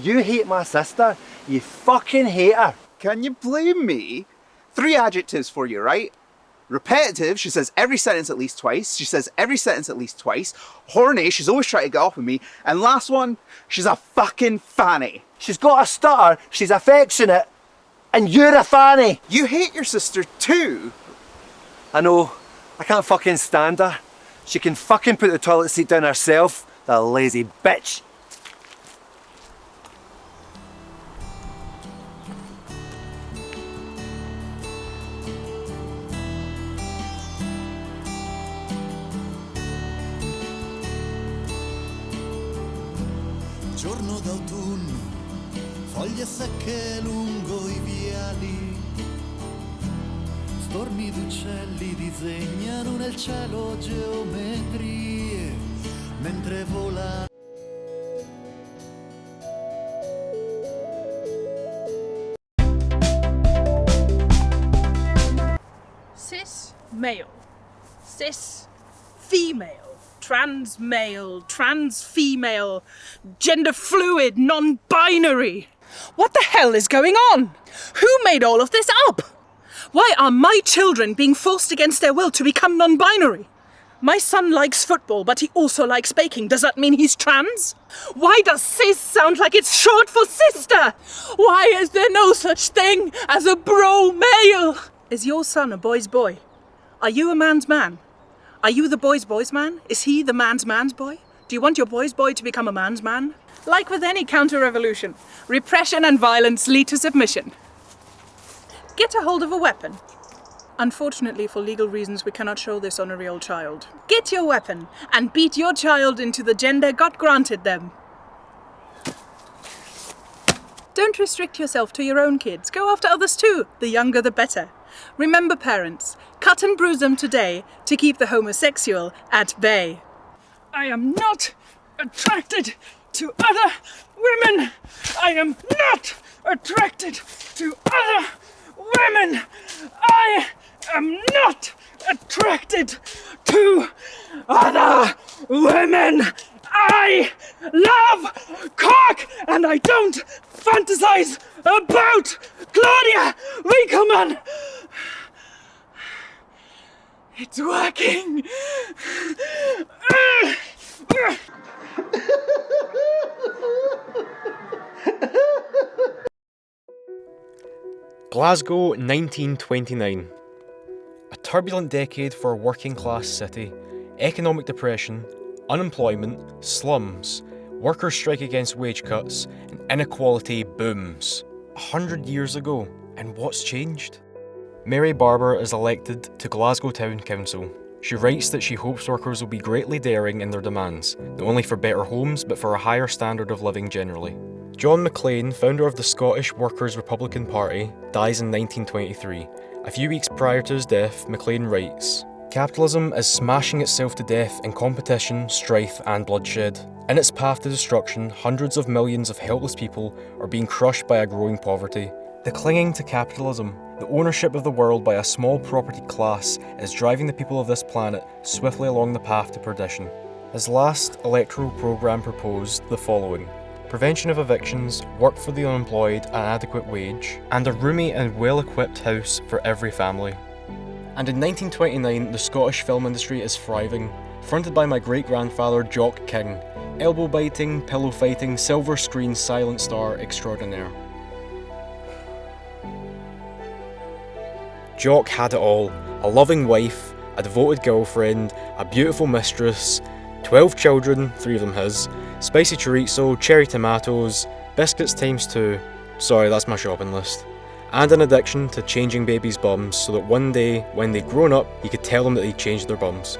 You hate my sister. You fucking hate her. Can you blame me? 3 adjectives for you, right? Repetitive, she says every sentence at least twice. She says every sentence at least twice. Horny, she's always trying to get off with me. And last one, she's a fucking fanny. She's got a stutter, she's affectionate, and you're a fanny. You hate your sister too. I know. I can't fucking stand her. She can fucking put the toilet seat down herself, the lazy bitch. Giorno d'autunno, foglie secche lungo i viali, stormi d'uccelli disegnano nel cielo geometrie, mentre vola. Cis male, cis female, trans male, trans female, gender fluid, non-binary. What the hell is going on? Who made all of this up? Why are my children being forced against their will to become non-binary? My son likes football, but he also likes baking. Does that mean he's trans? Why does cis sound like it's short for sister? Why is there no such thing as a bro male? Is your son a boy's boy? Are you a man's man? Are you the boy's boy's man? Is he the man's boy? Do you want your boy's boy to become a man's man? Like with any counter-revolution, repression and violence lead to submission. Get a hold of a weapon. Unfortunately, for legal reasons, we cannot show this on a real child. Get your weapon and beat your child into the gender God granted them. Don't restrict yourself to your own kids. Go after others too. The younger, the better. Remember, parents, cut and bruise them today to keep the homosexual at bay. I am not attracted to other women. I am not attracted to other women. I am not attracted to other women. I love cock and I don't fantasize about Claudia Winkleman. It's working. Glasgow, 1929. A turbulent decade for a working-class city. Economic depression, unemployment, slums, workers strike against wage cuts, and inequality booms. 100 years ago, and what's changed? Mary Barber is elected to Glasgow Town Council. She writes that she hopes workers will be greatly daring in their demands, not only for better homes, but for a higher standard of living generally. John Maclean, founder of the Scottish Workers' Republican Party, dies in 1923. A few weeks prior to his death, Maclean writes, "Capitalism is smashing itself to death in competition, strife and bloodshed. In its path to destruction, hundreds of millions of helpless people are being crushed by a growing poverty. The clinging to capitalism, the ownership of the world by a small property class, is driving the people of this planet swiftly along the path to perdition." His last electoral programme proposed the following: prevention of evictions, work for the unemployed, an adequate wage, and a roomy and well-equipped house for every family. And in 1929, the Scottish film industry is thriving. Fronted by my great-grandfather Jock King, elbow-biting, pillow-fighting, silver screen silent star extraordinaire. Jock had it all. A loving wife, a devoted girlfriend, a beautiful mistress, 12 children, 3 of them his, spicy chorizo, cherry tomatoes, biscuits times 2, sorry that's my shopping list, and an addiction to changing babies' bums so that one day, when they'd grown up, he could tell them that they'd changed their bums.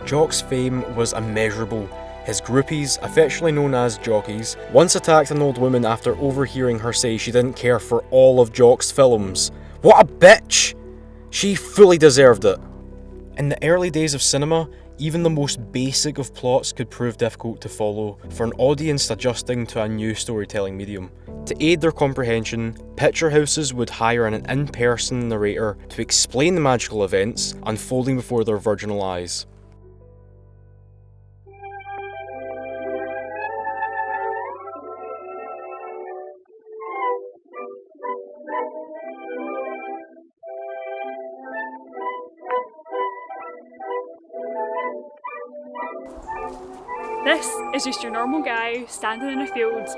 Jock's fame was immeasurable. His groupies, affectionately known as jockeys, once attacked an old woman after overhearing her say she didn't care for all of Jock's films. What a bitch! She fully deserved it. In the early days of cinema, even the most basic of plots could prove difficult to follow for an audience adjusting to a new storytelling medium. To aid their comprehension, picture houses would hire an in-person narrator to explain the magical events unfolding before their virginal eyes. This is just your normal guy standing in a field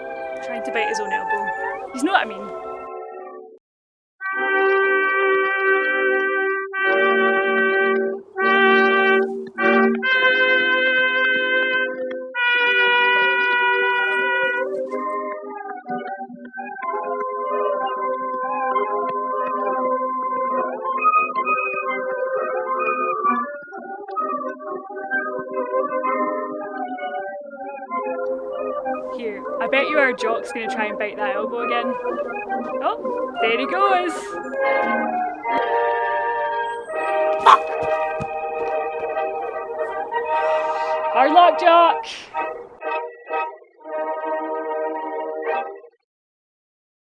trying to bite his own elbow. You know what I mean? Here, I bet you our jock's gonna try and bite that elbow again. Oh, there he goes! Hard luck, Jock!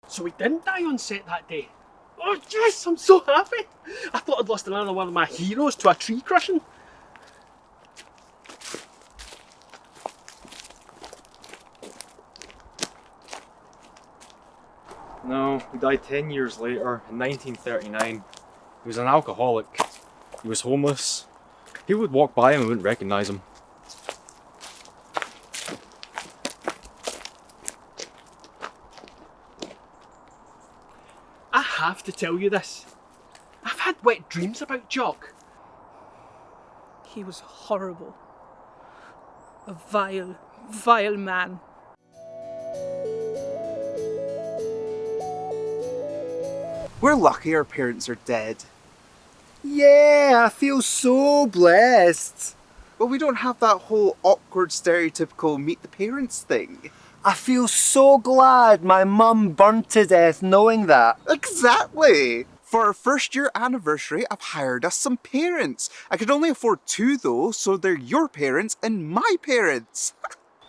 So he didn't die on set that day. Oh yes, I'm so happy. I thought I'd lost another one of my heroes to a tree crushing. No, he died 10 years later, in 1939. He was an alcoholic. He was homeless. People would walk by him and wouldn't recognise him. I have to tell you this. I've had wet dreams about Jock. He was horrible. A vile, vile man. We're lucky our parents are dead. Yeah, I feel so blessed. But we don't have that whole awkward stereotypical meet the parents thing. I feel so glad my mum burned to death knowing that. Exactly. For our first year anniversary, I've hired us some parents. I could only afford 2 though, so they're your parents and my parents.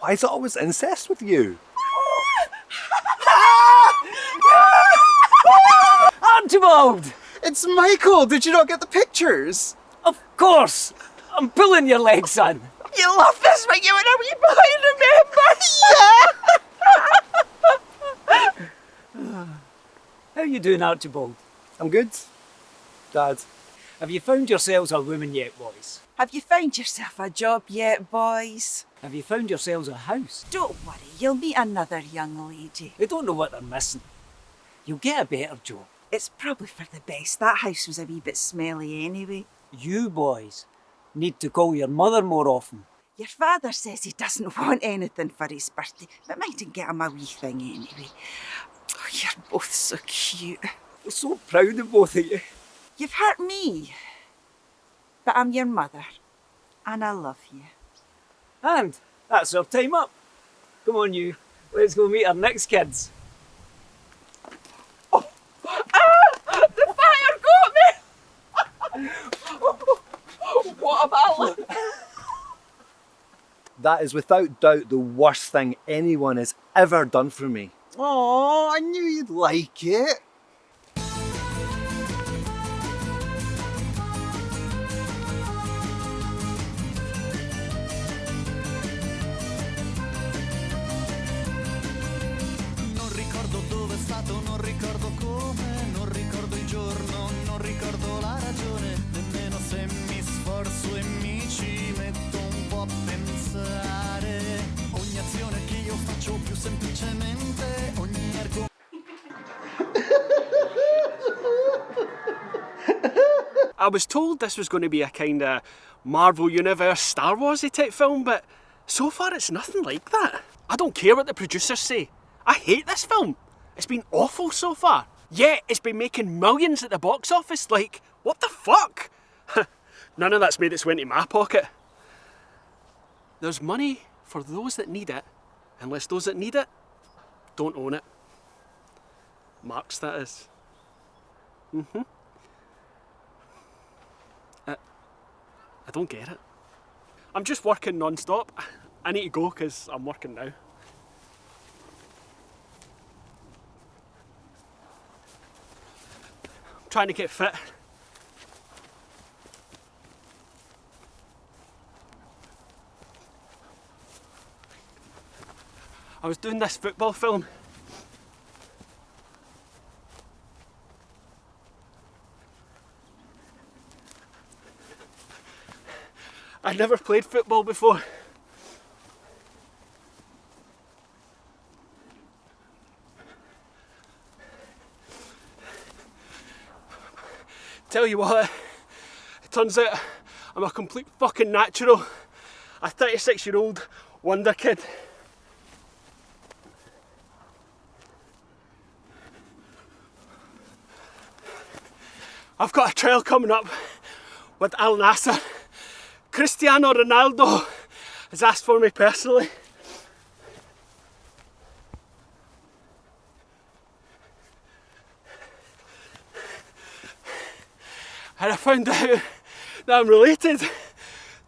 Why is it always incest with you? Archibald! It's Michael! Did you not get the pictures? Of course! I'm pulling your leg, son. You love this when you were a wee boy, remember? How you doing, Archibald? I'm good. Dad. Have you found yourselves a woman yet, boys? Have you found yourself a job yet, boys? Have you found yourselves a house? Don't worry, you'll meet another young lady. They don't know what they're missing. You'll get a better job. It's probably for the best. That house was a wee bit smelly anyway. You boys need to call your mother more often. Your father says he doesn't want anything for his birthday, but might get him a wee thing anyway. Oh, you're both so cute. We're so proud of both of you. You've hurt me, but I'm your mother, and I love you. And that's our time up. Come on, you. Let's go meet our next kids. The fire got me! What about it? That is without doubt the worst thing anyone has ever done for me. Oh, I knew you'd like it. Non ricordo dove è stato, non ricordo come, non ricordo il giorno, non ricordo la ragione, nemmeno se mi sforzo e mi ci metto un po' a pensare. I was told this was going to be a kind of Marvel Universe, Star Wars-y type film, but so far it's nothing like that. I don't care what the producers say. I hate this film. It's been awful so far. Yet it's been making millions at the box office. Like, what the fuck? None of that's made its way into my pocket. There's money for those that need it, unless those that need it don't own it. Marx, that is. I don't get it. I'm just working non-stop. I need to go because I'm working now. I'm trying to get fit. I was doing this football film. I'd never played football before. Tell you what, it turns out I'm a complete fucking natural. A 36-year-old wonder kid. I've got a trial coming up with Al Nassr. Cristiano Ronaldo has asked for me personally. And I found out that I'm related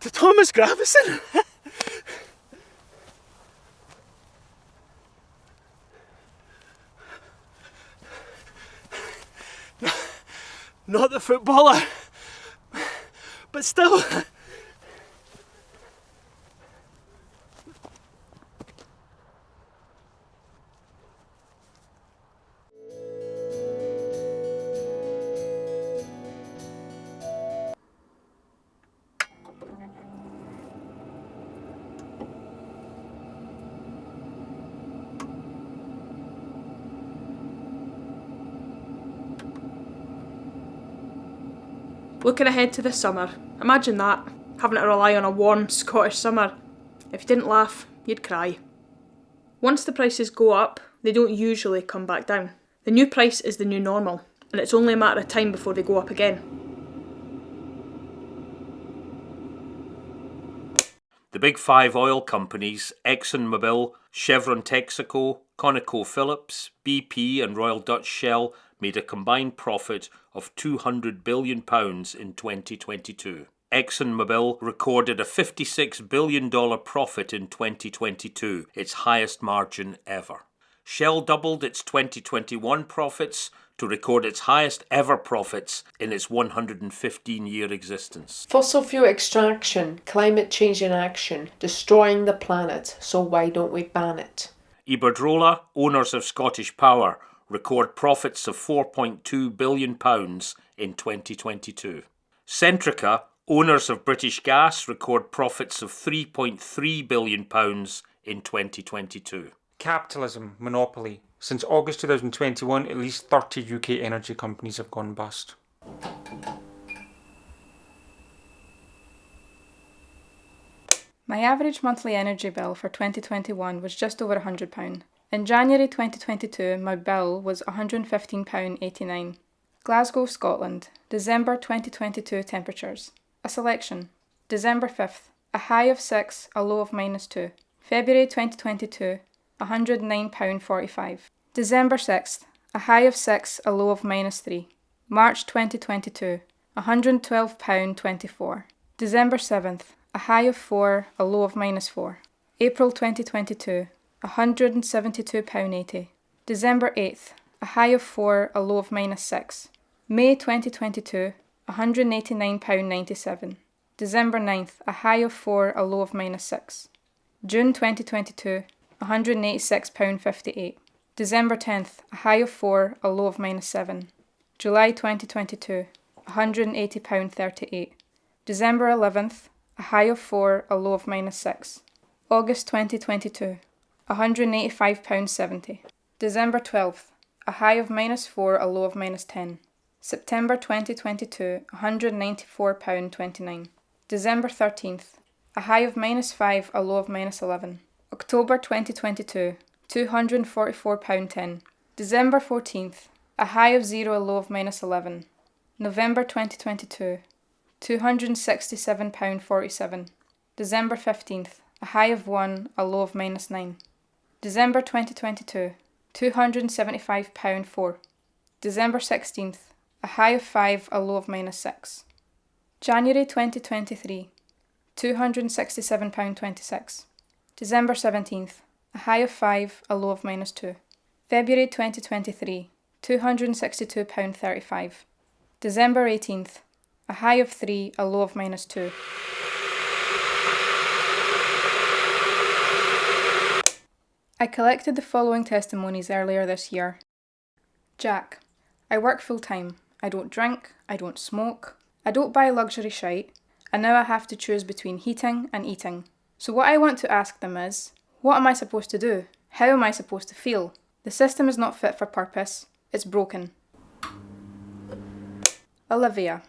to Thomas Gravison. Not the footballer, but still. Looking ahead to the summer. Imagine that, having to rely on a warm Scottish summer. If you didn't laugh, you'd cry. Once the prices go up, they don't usually come back down. The new price is the new normal, and it's only a matter of time before they go up again. The big five oil companies, ExxonMobil, Chevron Texaco, ConocoPhillips, BP and Royal Dutch Shell, made a combined profit of £200 billion in 2022. ExxonMobil recorded a $56 billion profit in 2022, its highest margin ever. Shell doubled its 2021 profits to record its highest ever profits in its 115-year existence. Fossil fuel extraction, climate change in action, destroying the planet, so why don't we ban it? Iberdrola, owners of Scottish Power, record profits of £4.2 billion in 2022. Centrica, owners of British Gas, record profits of £3.3 billion in 2022. Capitalism, monopoly. Since August 2021, at least 30 UK energy companies have gone bust. My average monthly energy bill for 2021 was just over £100. In January 2022, my bill was £115.89. Glasgow, Scotland, December 2022 temperatures. A selection. December 5th, a high of 6, a low of -2. February 2022, £109.45. December 6th, a high of 6, a low of -3. March 2022, £112.24. December 7th, a high of 4, a low of -4. April 2022, £172.80. December 8th, a high of 4, a low of -6. May 2022, £189.97. December 9th, a high of 4, a low of -6. June 2022, £186.58. December 10th, a high of 4, a low of -7. July 2022, £180.38. December 11th, a high of 4, a low of -6. August 2022, £185.70. December 12th, a high of -4, a low of -10. September 2022, £194.29. December 13th, a high of -5, a low of -11. October 2022, £244.10. December 14th, a high of 0, a low of -11. November 2022, £267.47. December 15th, a high of 1, a low of -9. December 2022, £275.4. December 16th, a high of 5, a low of -6. January 2023, £267.26. December 17th, a high of 5, a low of -2. February 2023, £262.35. December 18th, a high of 3, a low of -2. I collected the following testimonies earlier this year. Jack: I work full time. I don't drink. I don't smoke. I don't buy luxury shite. And now I have to choose between heating and eating. So what I want to ask them is, what am I supposed to do? How am I supposed to feel? The system is not fit for purpose. It's broken. Olivia: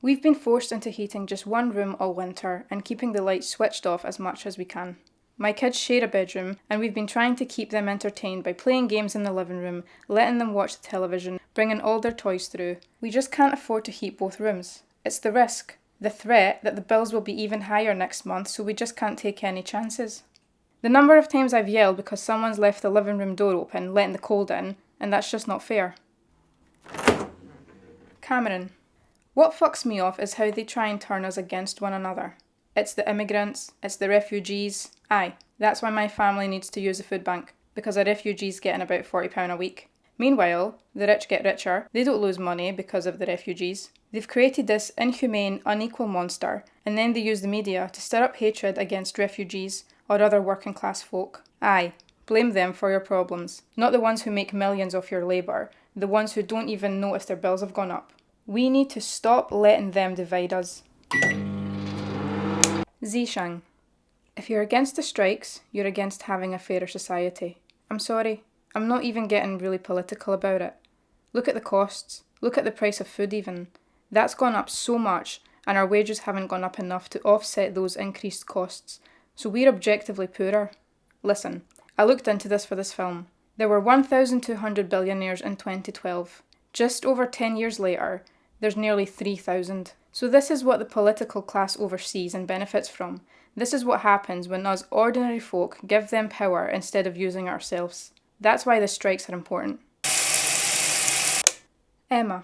We've been forced into heating just one room all winter and keeping the lights switched off as much as we can. My kids share a bedroom and we've been trying to keep them entertained by playing games in the living room, letting them watch the television, bringing all their toys through. We just can't afford to heat both rooms. It's the risk, the threat that the bills will be even higher next month, so we just can't take any chances. The number of times I've yelled because someone's left the living room door open, letting the cold in, and that's just not fair. Cameron: What fucks me off is how they try and turn us against one another. It's the immigrants, it's the refugees. Aye, that's why my family needs to use the food bank, because a refugee's getting about £40 a week. Meanwhile, the rich get richer, they don't lose money because of the refugees. They've created this inhumane, unequal monster, and then they use the media to stir up hatred against refugees or other working class folk. Aye, blame them for your problems, not the ones who make millions off your labour, the ones who don't even notice their bills have gone up. We need to stop letting them divide us. Zishang: If you're against the strikes, you're against having a fairer society. I'm sorry, I'm not even getting really political about it. Look at the costs, look at the price of food even. That's gone up so much, and our wages haven't gone up enough to offset those increased costs, so we're objectively poorer. Listen, I looked into this for this film. There were 1,200 billionaires in 2012. Just over 10 years later, there's nearly 3,000. So this is what the political class oversees and benefits from. This is what happens when us ordinary folk give them power instead of using it ourselves. That's why the strikes are important. Emma: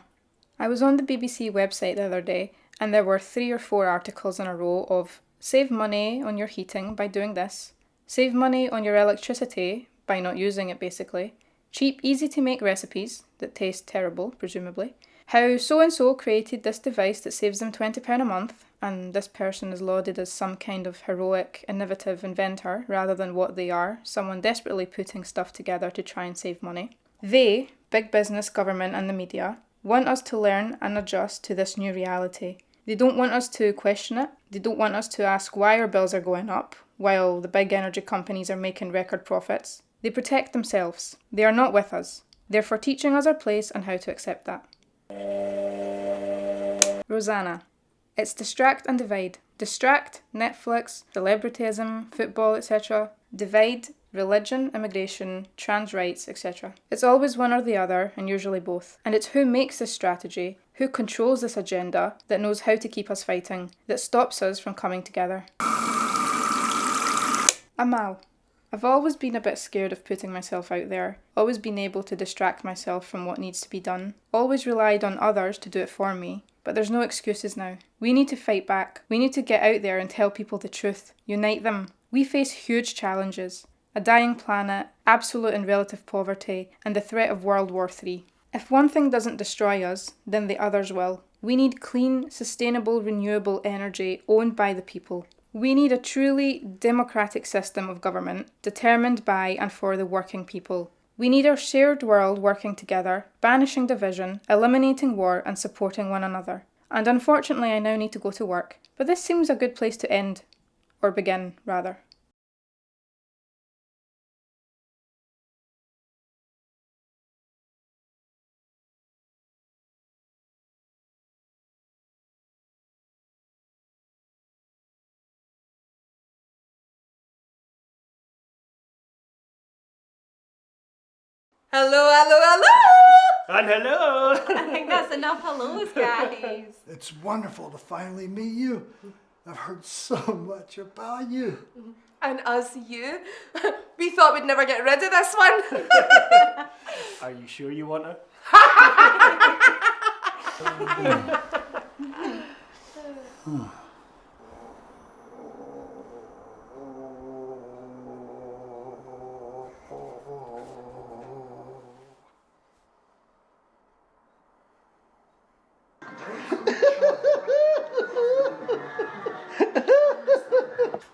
I was on the BBC website the other day and there were 3 or 4 articles in a row of save money on your heating by doing this, save money on your electricity by not using it basically, cheap easy to make recipes that taste terrible presumably, how so-and-so created this device that saves them £20 a month, and this person is lauded as some kind of heroic, innovative inventor rather than what they are, someone desperately putting stuff together to try and save money. They, big business, government and the media, want us to learn and adjust to this new reality. They don't want us to question it. They don't want us to ask why our bills are going up, while the big energy companies are making record profits. They protect themselves. They are not with us. They're for teaching us our place and how to accept that. Rosanna: It's distract and divide. Distract, Netflix, celebrityism, football, etc. Divide, religion, immigration, trans rights, etc. It's always one or the other, and usually both. And it's who makes this strategy, who controls this agenda, that knows how to keep us fighting, that stops us from coming together. Amal: I've always been a bit scared of putting myself out there, always been able to distract myself from what needs to be done, always relied on others to do it for me, but there's no excuses now. We need to fight back. We need to get out there and tell people the truth. Unite them. We face huge challenges. A dying planet, absolute and relative poverty, and the threat of World War III. If one thing doesn't destroy us, then the others will. We need clean, sustainable, renewable energy owned by the people. We need a truly democratic system of government, determined by and for the working people. We need our shared world working together, banishing division, eliminating war and supporting one another. And unfortunately I now need to go to work, but this seems a good place to end. Or begin, rather. Hello, hello, hello! And hello! I think that's enough hellos, guys. It's wonderful to finally meet you. I've heard so much about you. And us, you. We thought we'd never get rid of this one. Are you sure you want to?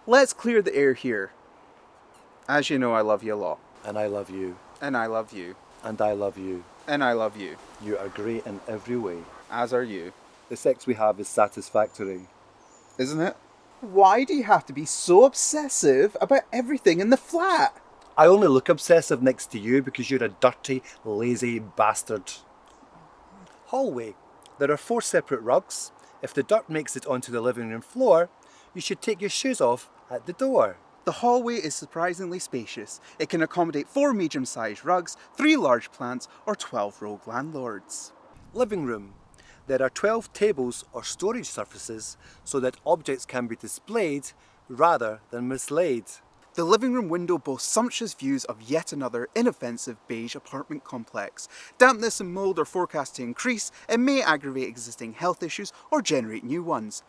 Let's clear the air here. As you know, I love you a lot. And I love you. And I love you. And I love you. And I love you. You are great in every way. As are you. The sex we have is satisfactory. Isn't it? Why do you have to be so obsessive about everything in the flat? I only look obsessive next to you because you're a dirty, lazy bastard. Hallway. There are 4 separate rugs. If the dirt makes it onto the living room floor, you should take your shoes off at the door. The hallway is surprisingly spacious. It can accommodate 4 medium-sized rugs, 3 large plants, or 12 rogue landlords. Living room. There are 12 tables or storage surfaces so that objects can be displayed rather than mislaid. The living room window boasts sumptuous views of yet another inoffensive beige apartment complex. Dampness and mould are forecast to increase and may aggravate existing health issues or generate new ones.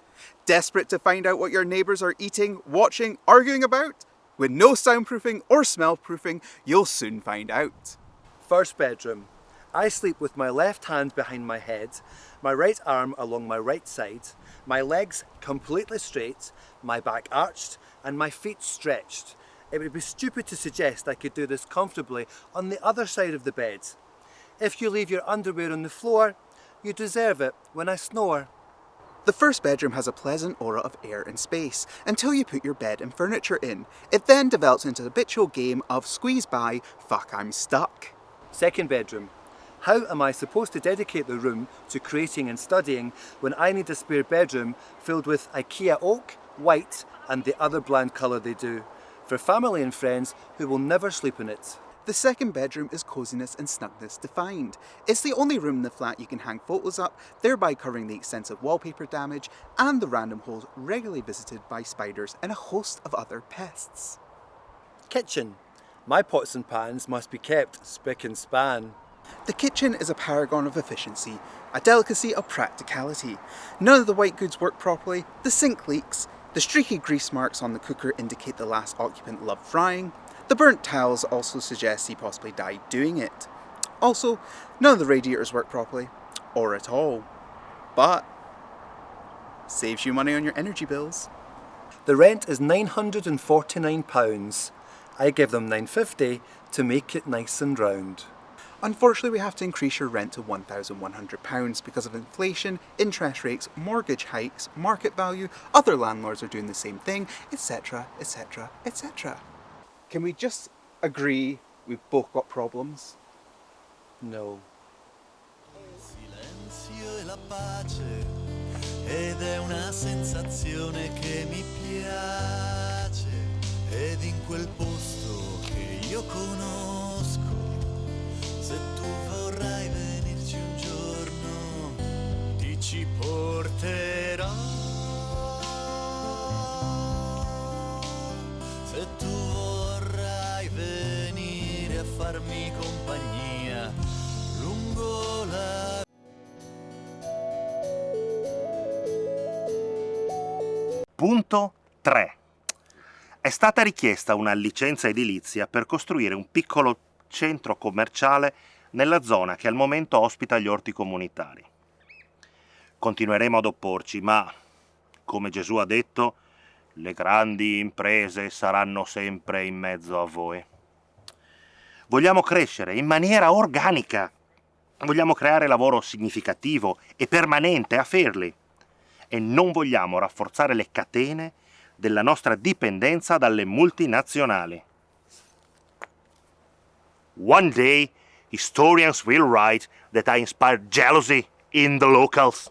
Desperate to find out what your neighbours are eating, watching, arguing about? With no soundproofing or smell-proofing, you'll soon find out. First bedroom. I sleep with my left hand behind my head, my right arm along my right side, my legs completely straight, my back arched, and my feet stretched. It would be stupid to suggest I could do this comfortably on the other side of the bed. If you leave your underwear on the floor, you deserve it when I snore. The first bedroom has a pleasant aura of air and space until you put your bed and furniture in. It then develops into the habitual game of squeeze by, fuck I'm stuck. Second bedroom. How am I supposed to dedicate the room to creating and studying when I need a spare bedroom filled with IKEA oak, white and the other bland colour they do, for family and friends who will never sleep in it? The second bedroom is coziness and snugness defined. It's the only room in the flat you can hang photos up, thereby covering the extensive wallpaper damage and the random holes regularly visited by spiders and a host of other pests. Kitchen. My pots and pans must be kept spick and span. The kitchen is a paragon of efficiency, a delicacy of practicality. None of the white goods work properly, the sink leaks, the streaky grease marks on the cooker indicate the last occupant loved frying, the burnt towels also suggest he possibly died doing it. Also, none of the radiators work properly, or at all. But saves you money on your energy bills. The rent is £949. I give them £950 to make it nice and round. Unfortunately, we have to increase your rent to £1,100 because of inflation, interest rates, mortgage hikes, market value, other landlords are doing the same thing, etc, etc, etc. Can we just agree we've both got problems? No. Silenzio e la pace, ed è una sensazione che mi piace, ed in quel posto che io conosco, se tu vorrai venirci un giorno, ti ci porterò. Se tu vorrai venire a farmi compagnia lungo la... Punto 3. È stata richiesta una licenza edilizia per costruire un piccolo centro commerciale nella zona che al momento ospita gli orti comunitari. Continueremo ad opporci, ma, come Gesù ha detto, le grandi imprese saranno sempre in mezzo a voi. Vogliamo crescere in maniera organica. Vogliamo creare lavoro significativo e permanente a Fairley. E non vogliamo rafforzare le catene della nostra dipendenza dalle multinazionali. One day, historians will write that I inspired jealousy in the locals.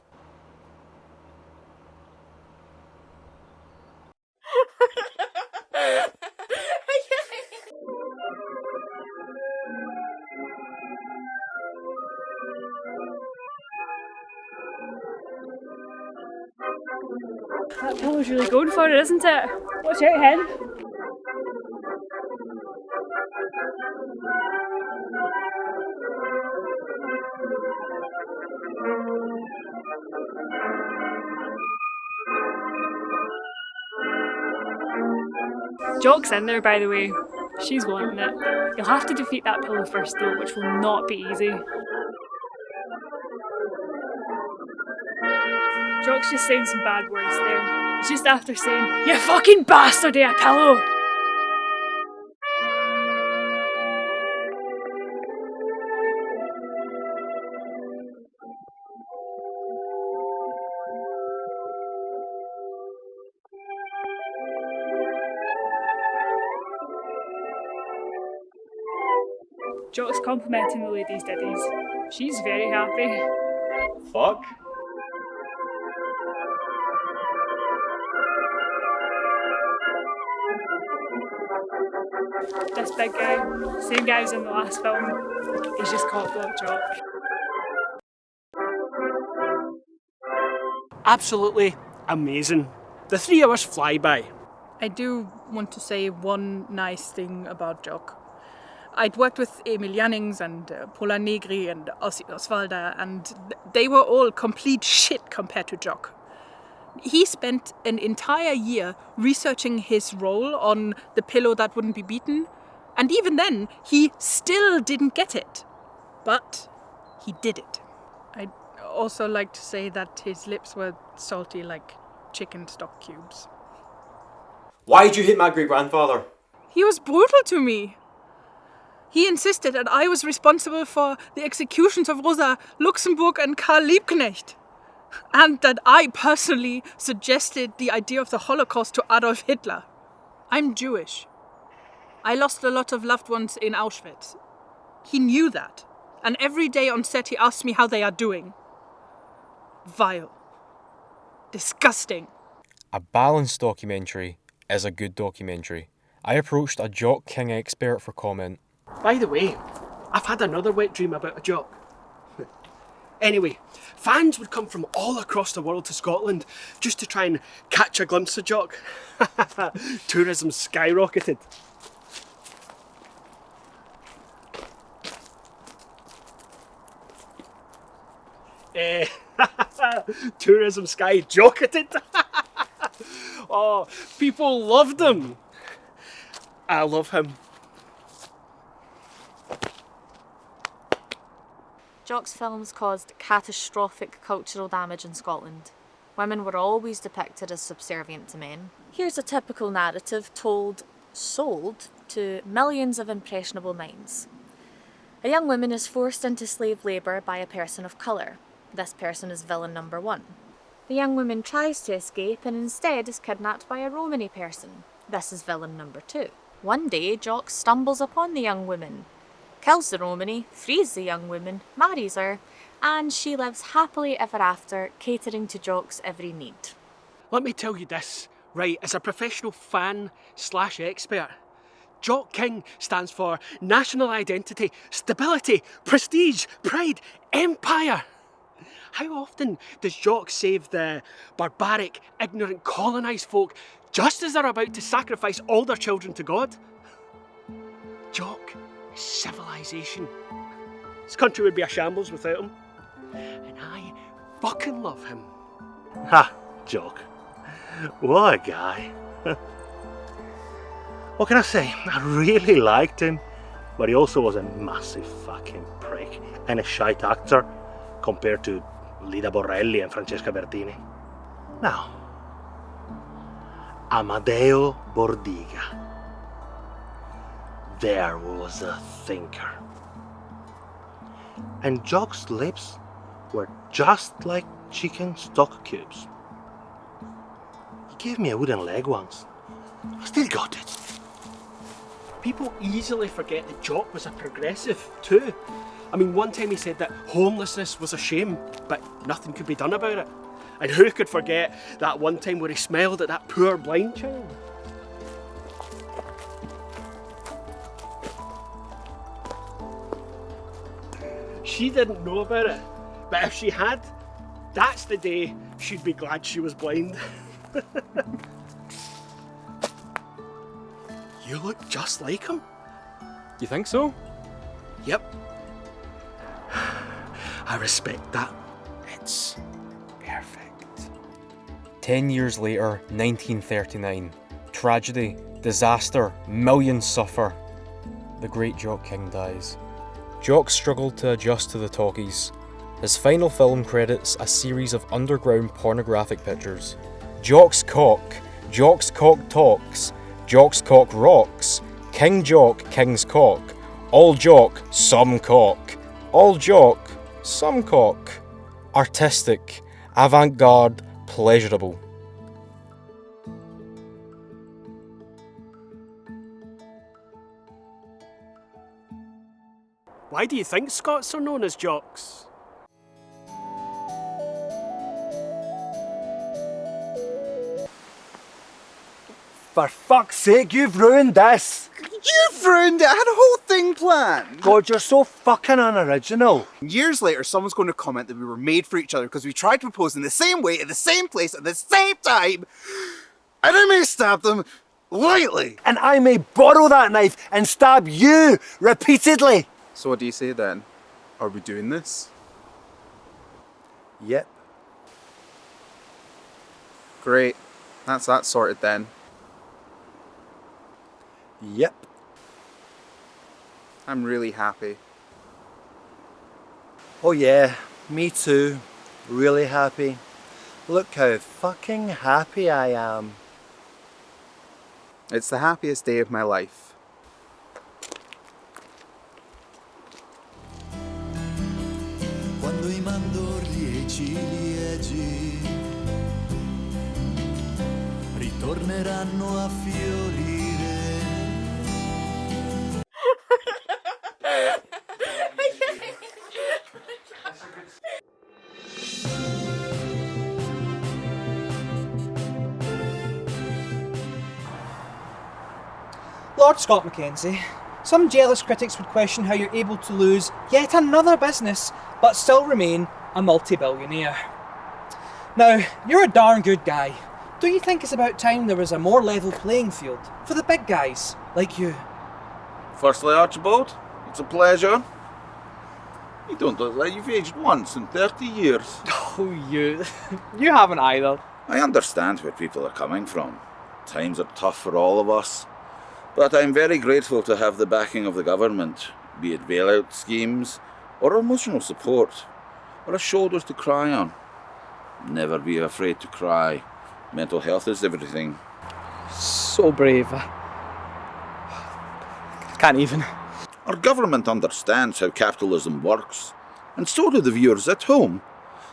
pillo's really going for it, isn't it? Watch out, hen. Jock's in there, by the way. She's wanting it. You'll have to defeat that pillow first, though, which will not be easy. Jock's just saying some bad words there. He's just after saying, "You fucking bastard, a pillow!" Jock's complimenting the lady's ditties. She's very happy. Fuck. This big guy, same guy as in the last film, he's just cock-blocked Jock. Absolutely amazing. The 3 hours fly by. I do want to say one nice thing about Jock. I'd worked with Emil Jannings and Paula Negri and Ossi Osvalda, and they were all complete shit compared to Jock. He spent an entire year researching his role on The Pillow That Wouldn't Be Beaten, and even then, he still didn't get it. But he did it. I'd also like to say that his lips were salty like chicken stock cubes. Why did you hit my great-grandfather? He was brutal to me. He insisted that I was responsible for the executions of Rosa Luxemburg and Karl Liebknecht, and that I personally suggested the idea of the Holocaust to Adolf Hitler. I'm Jewish. I lost a lot of loved ones in Auschwitz. He knew that, and every day on set he asked me how they are doing. Vile. Disgusting. A balanced documentary is a good documentary. I approached a Jock King expert for comment. By the way, I've had another wet dream about a Jock. Anyway, fans would come from all across the world to Scotland just to try and catch a glimpse of Jock. Tourism skyrocketed. Tourism skyrocketed. Oh, people loved him. I love him. Jock's films caused catastrophic cultural damage in Scotland. Women were always depicted as subservient to men. Here's a typical narrative sold to millions of impressionable minds. A young woman is forced into slave labour by a person of colour. This person is villain number 1. The young woman tries to escape and instead is kidnapped by a Romany person. This is villain number 2. One day, Jock stumbles upon the young woman, kills the Romany, frees the young woman, marries her, and she lives happily ever after, catering to Jock's every need. Let me tell you this, right, as a professional fan/expert, Jock King stands for national identity, stability, prestige, pride, empire. How often does Jock save the barbaric, ignorant, colonised folk just as they're about to sacrifice all their children to God? Jock is civilization. This country would be a shambles without him. And I fucking love him. Ha, Jock. What a guy. What can I say? I really liked him, but he also was a massive fucking prick and a shite actor compared to Lida Borrelli and Francesca Bertini. Now, Amadeo Bordiga. There was a thinker. And Jock's lips were just like chicken stock cubes. He gave me a wooden leg once. I still got it. People easily forget that Jock was a progressive too. I mean, one time he said that homelessness was a shame, but nothing could be done about it. And who could forget that one time where he smiled at that poor blind child? She didn't know about it, but if she had, that's the day she'd be glad she was blind. You look just like him. You think so? Yep. I respect that. It's perfect. 10 years later, 1939. Tragedy, disaster, millions suffer. The great Jock King dies. Jock struggled to adjust to the talkies. His final film credits a series of underground pornographic pictures. Jock's cock talks, Jock's cock rocks, King Jock, King's cock, all Jock, some cock, all Jock, some cock. Artistic, avant-garde, pleasurable. Why do you think Scots are known as jocks? For fuck's sake, you've ruined this! You've ruined it! I had a whole thing planned! God, you're so fucking unoriginal. Years later, someone's going to comment that we were made for each other because we tried to propose in the same way, at the same place, at the same time, and I may stab them lightly. And I may borrow that knife and stab you repeatedly. So what do you say then? Are we doing this? Yep. Great. That's that sorted then. Yep. I'm really happy. Oh yeah, me too. Really happy. Look how fucking happy I am. It's the happiest day of my life. Quando I mandorli e I ciliegi ritorneranno a fiorire. Lord Scott Mackenzie, some jealous critics would question how you're able to lose yet another business, but still remain a multi-billionaire. Now, you're a darn good guy. Don't you think it's about time there was a more level playing field for the big guys like you? Firstly, Archibald, it's a pleasure. You don't look like you've aged once in 30 years. Oh, you haven't either. I understand where people are coming from. Times are tough for all of us. But I'm very grateful to have the backing of the government, be it bailout schemes, or emotional support, or a shoulder to cry on. Never be afraid to cry. Mental health is everything. So brave. Can't even. Our government understands how capitalism works, and so do the viewers at home.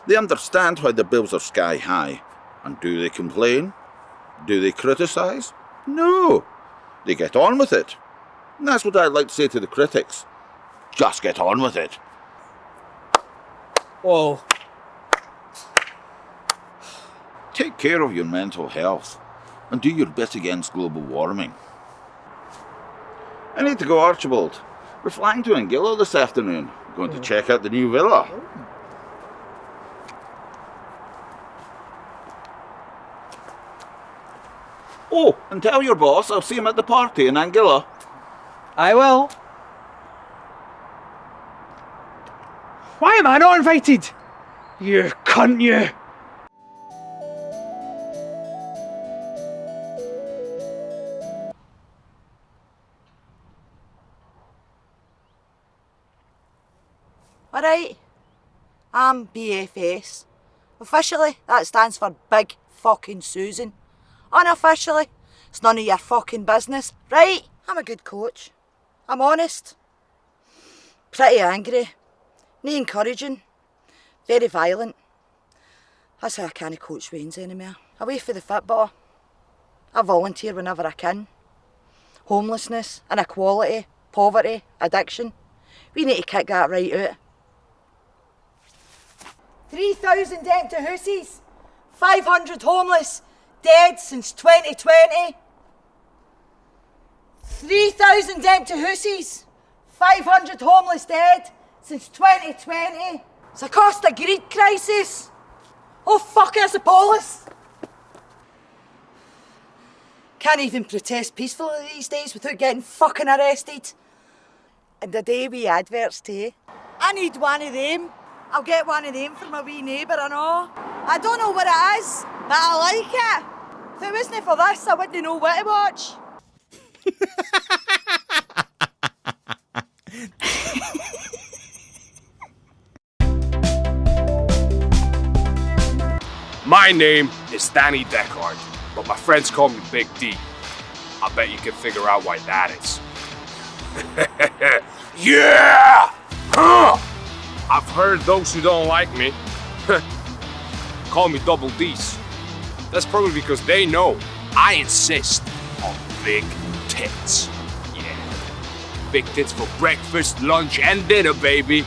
They understand why the bills are sky high. And do they complain? Do they criticise? No. They get on with it. And that's what I'd like to say to the critics. Just get on with it. Whoa. Take care of your mental health and do your bit against global warming. I need to go, Archibald. We're flying to Anguilla this afternoon. Going to check out the new villa. Oh, and tell your boss I'll see him at the party in Anguilla. I will. Why am I not invited? You cunt, you! Alright, I'm BFS. Officially, that stands for Big Fucking Susan. Unofficially, it's none of your fucking business. Right, I'm a good coach. I'm honest. Pretty angry. No encouraging. Very violent. That's how I can't coach Wayne's anymore. Away for the football. I volunteer whenever I can. Homelessness, inequality, poverty, addiction. We need to kick that right out. 3,000 empty houses. 500 homeless. Dead since 2020. 3,000 empty houses. 500 homeless dead since 2020. It's a cost of greed crisis. Oh fuck, it's a polis. Can't even protest peacefully these days without getting fucking arrested. And a day wee adverts too. I need one of them. I'll get one of them for my wee neighbour, I know. I don't know what it is, but I like it. If it wasn't for this, I wouldn't know what to watch. My name is Danny Deckard, but my friends call me Big D. I bet you can figure out why that is. Yeah! Huh! I've heard those who don't like me call me Double D's. That's probably because they know I insist on big tits. Yeah. Big tits for breakfast, lunch, and dinner, baby.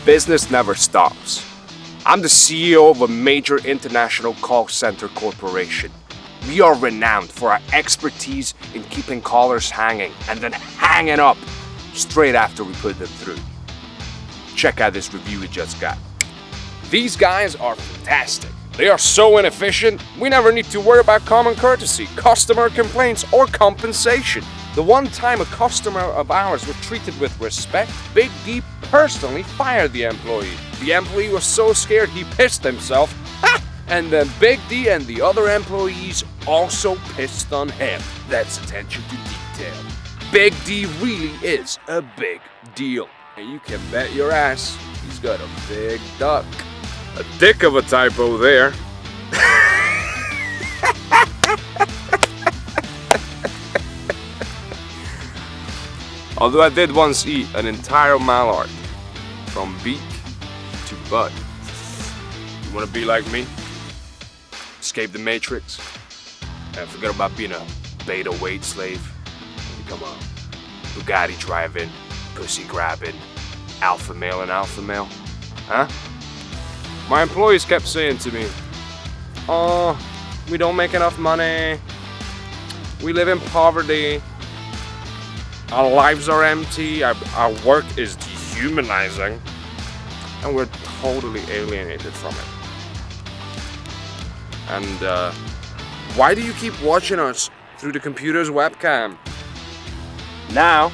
Business never stops. I'm the CEO of a major international call center corporation. We are renowned for our expertise in keeping callers hanging and then hanging up straight after we put them through. Check out this review we just got. These guys are fantastic. They are so inefficient, we never need to worry about common courtesy, customer complaints, or compensation. The one time a customer of ours was treated with respect, Big D personally fired the employee. The employee was so scared he pissed himself, and then Big D and the other employees also pissed on him. That's attention to detail. Big D really is a big deal. And you can bet your ass he's got a big duck. A dick of a typo there. Although I did once eat an entire mallard from beak to butt. You wanna be like me? Escape the Matrix and forget about being a beta weight slave. Become a Bugatti driving, pussy grabbing, alpha male and alpha male. Huh? My employees kept saying to me, "Oh, we don't make enough money. We live in poverty. Our lives are empty. Our work is dehumanizing. And we're totally alienated from it. And why do you keep watching us through the computer's webcam?" Now,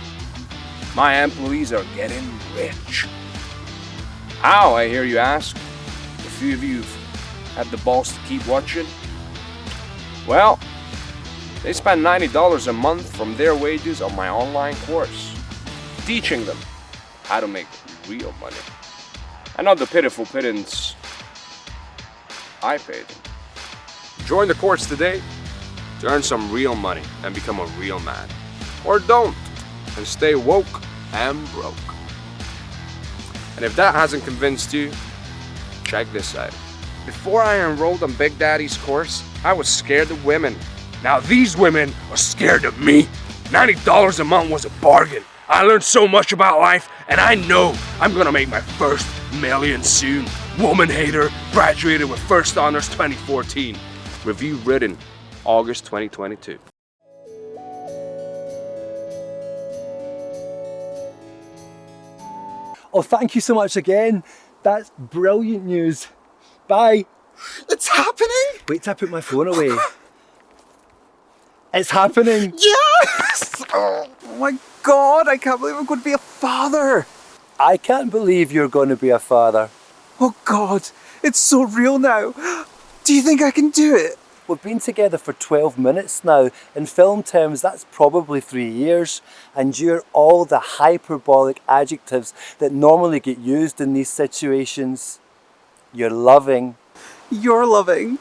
my employees are getting rich. How, I hear you ask? A few of you had the balls to keep watching. Well, they spend $90 a month from their wages on my online course, teaching them how to make real money. And not the pitiful pittance I paid them. Join the course today to earn some real money and become a real man. Or don't, and stay woke and broke. And if that hasn't convinced you, check this out. Before I enrolled on Big Daddy's course, I was scared of women. Now these women are scared of me. $90 a month was a bargain. I learned so much about life, and I know I'm gonna make my first million soon. Woman hater, graduated with first honors 2014. Review written August 2022. Oh, thank you so much again. That's brilliant news. Bye. It's happening! Wait till I put my phone away. It's happening. Yes! Oh my God, I can't believe I'm going to be a father. I can't believe you're going to be a father. Oh God, it's so real now. Do you think I can do it? We've been together for 12 minutes now. In film terms, that's probably 3 years. And you're all the hyperbolic adjectives that normally get used in these situations. You're loving. You're loving.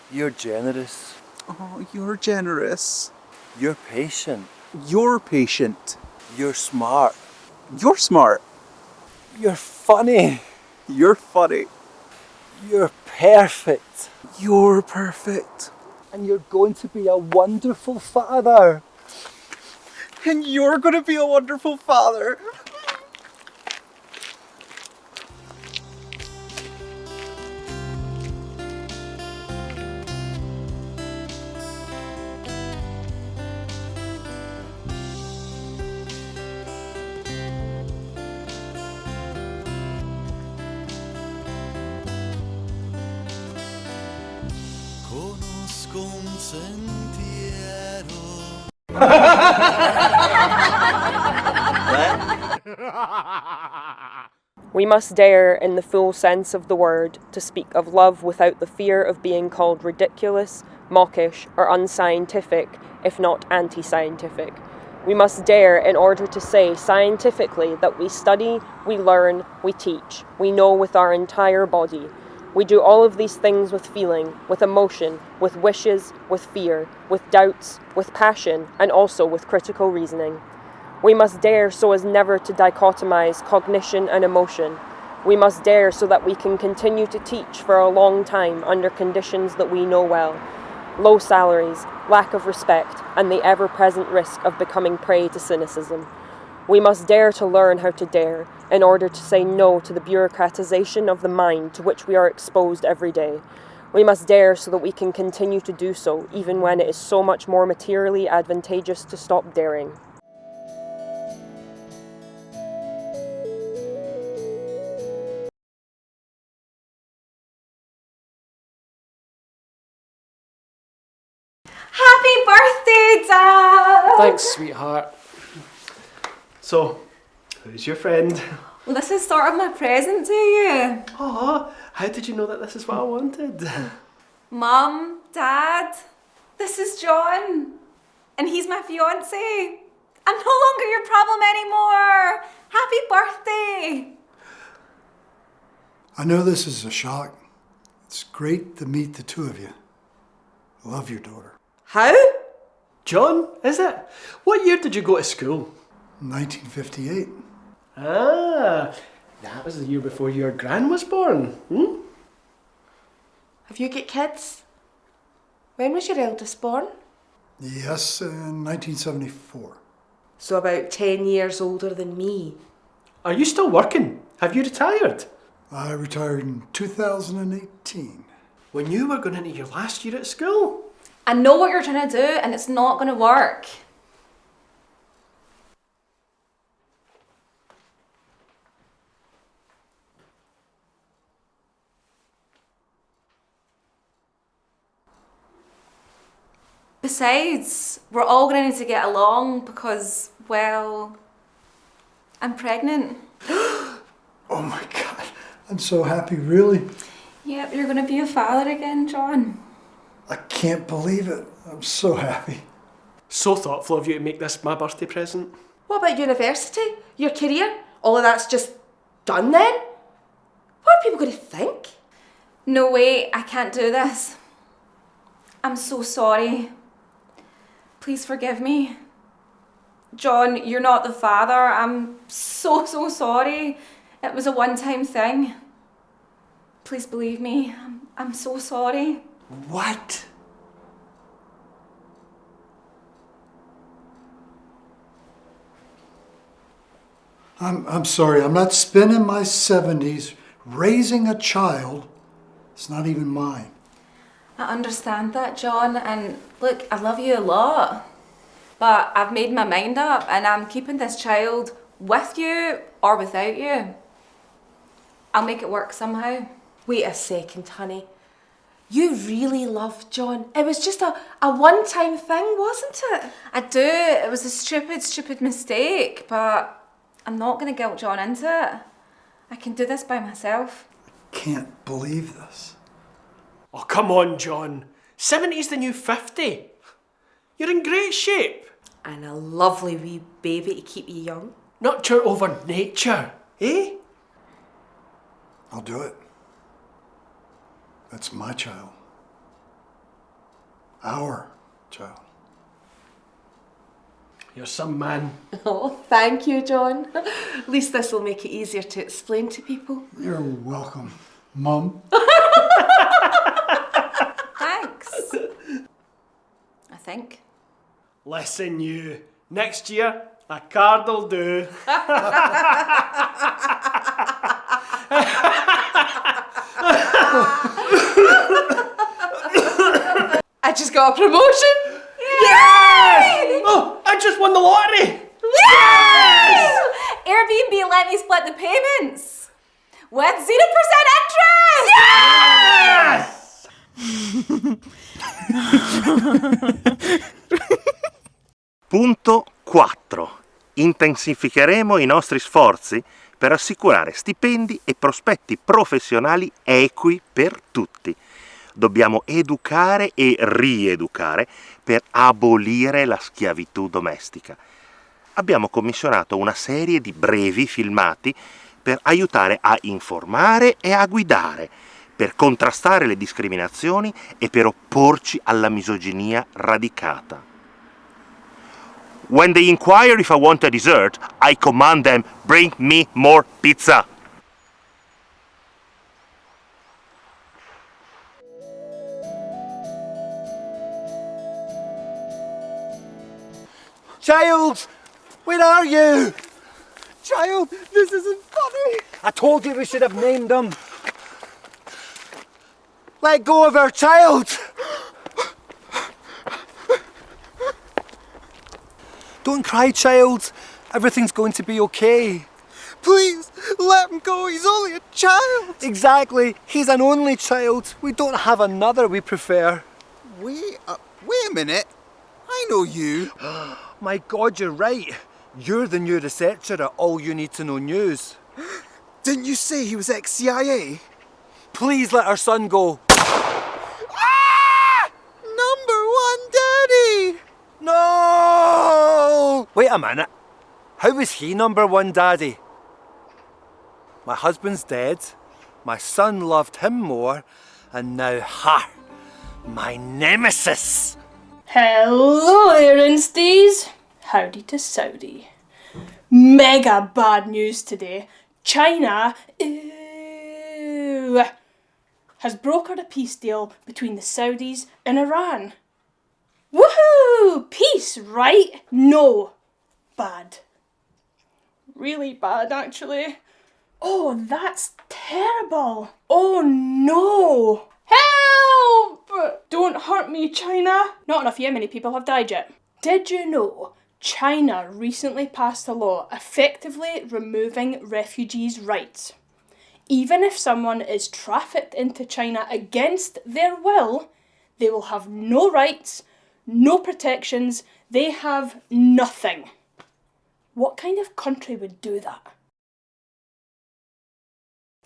You're generous. Oh, you're generous. You're patient. You're patient. You're smart. You're smart. You're funny. You're funny. You're perfect. You're perfect. And you're going to be a wonderful father. And you're going to be a wonderful father. sentiero. We must dare, in the full sense of the word, to speak of love without the fear of being called ridiculous, mawkish, or unscientific, if not anti-scientific. We must dare in order to say scientifically that we study, we learn, we teach, we know with our entire body. We do all of these things with feeling, with emotion, with wishes, with fear, with doubts, with passion, and also with critical reasoning. We must dare so as never to dichotomize cognition and emotion. We must dare so that we can continue to teach for a long time under conditions that we know well. Low salaries, lack of respect, and the ever-present risk of becoming prey to cynicism. We must dare to learn how to dare, in order to say no to the bureaucratization of the mind to which we are exposed every day. We must dare so that we can continue to do so, even when it is so much more materially advantageous to stop daring. Happy birthday, Dad! Thanks, sweetheart. So, who's your friend? Well, this is sort of my present to you. Oh, how did you know that this is what I wanted? Mum, Dad, this is John. And he's my fiancé. I'm no longer your problem anymore. Happy birthday. I know this is a shock. It's great to meet the two of you. I love your daughter. How? John, is it? What year did you go to school? 1958. Ah, that was the year before your gran was born. Have you got kids? When was your eldest born? Yes, in 1974. So about 10 years older than me. Are you still working? Have you retired? I retired in 2018. When you were going into your last year at school? I know what you're trying to do and it's not going to work. Besides, we're all going to need to get along because, well, I'm pregnant. Oh my God, I'm so happy, really. Yep, you're going to be a father again, John. I can't believe it. I'm so happy. So thoughtful of you to make this my birthday present. What about university? Your career? All of that's just done then? What are people going to think? No way, I can't do this. I'm so sorry. Please forgive me. John, you're not the father. I'm so sorry. It was a one-time thing. Please believe me. I'm so sorry. What? I'm sorry. I'm not spending my 70s raising a child. It's not even mine. I understand that, John, and look, I love you a lot. But I've made my mind up and I'm keeping this child with you or without you. I'll make it work somehow. Wait a second, honey. You really love John. It was just a one-time thing, wasn't it? I do. It was a stupid mistake, but I'm not going to guilt John into it. I can do this by myself. Can't believe this. Oh, come on, John. 70's the new 50. You're in great shape. And a lovely wee baby to keep you young. Nurture over nature, eh? I'll do it. That's my child. Our child. You're some man. Oh, thank you, John. At least this will make it easier to explain to people. You're welcome, Mum. Thanks. I think. Listen, you. Next year, a card'll do. I just got a promotion. Yes! Oh, I just won the lottery. Yes! Airbnb let me split the payments with 0% interest. Yes! Punto 4. Intensificheremo i nostri sforzi per assicurare stipendi e prospetti professionali equi per tutti. Dobbiamo educare e rieducare per abolire la schiavitù domestica. Abbiamo commissionato una serie di brevi filmati per aiutare a informare e a guidare, per contrastare le discriminazioni e per opporci alla misoginia radicata. When they inquire if I want a dessert, I command them, bring me more pizza. Child! Where are you? Child, this isn't funny. I told you we should have named him. Let go of our child. Don't cry, child. Everything's going to be okay. Please, let him go. He's only a child. Exactly. He's an only child. We don't have another we prefer. Wait a minute. I know you. My God, you're right. You're the new researcher at All You Need to Know News. Didn't you say he was ex-CIA? Please let our son go. Ah! #1 daddy! No! Wait a minute. How was he #1 daddy? My husband's dead, my son loved him more, and now her, my nemesis. Hello, Arinsties. Howdy to Saudi. Mega bad news today. China has brokered a peace deal between the Saudis and Iran. Woohoo! Peace, right? No. Bad. Really bad, actually. Oh, that's terrible. Oh no. Help! Don't hurt me, China. Not enough Yemeni people have died yet. Did you know China recently passed a law effectively removing refugees' rights? Even if someone is trafficked into China against their will, they will have no rights, no protections, they have nothing. What kind of country would do that?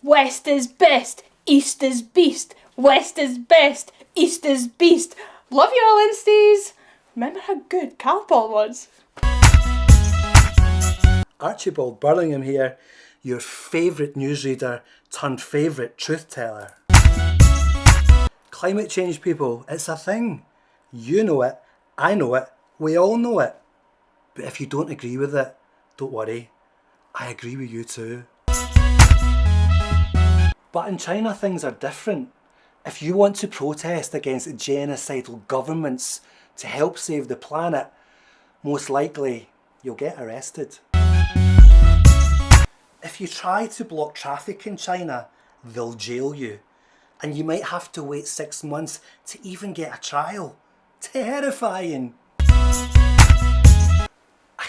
West is best, East is beast. West is best, East is beast. Love you all, Insties. Remember how good Calpol was? Archibald Burlingham here, your favourite newsreader turned favourite truth teller. Climate change, people, it's a thing. You know it, I know it, we all know it. But if you don't agree with it, don't worry, I agree with you too. But in China things are different. If you want to protest against genocidal governments to help save the planet, most likely you'll get arrested. If you try to block traffic in China, they'll jail you. And you might have to wait 6 months to even get a trial. Terrifying. I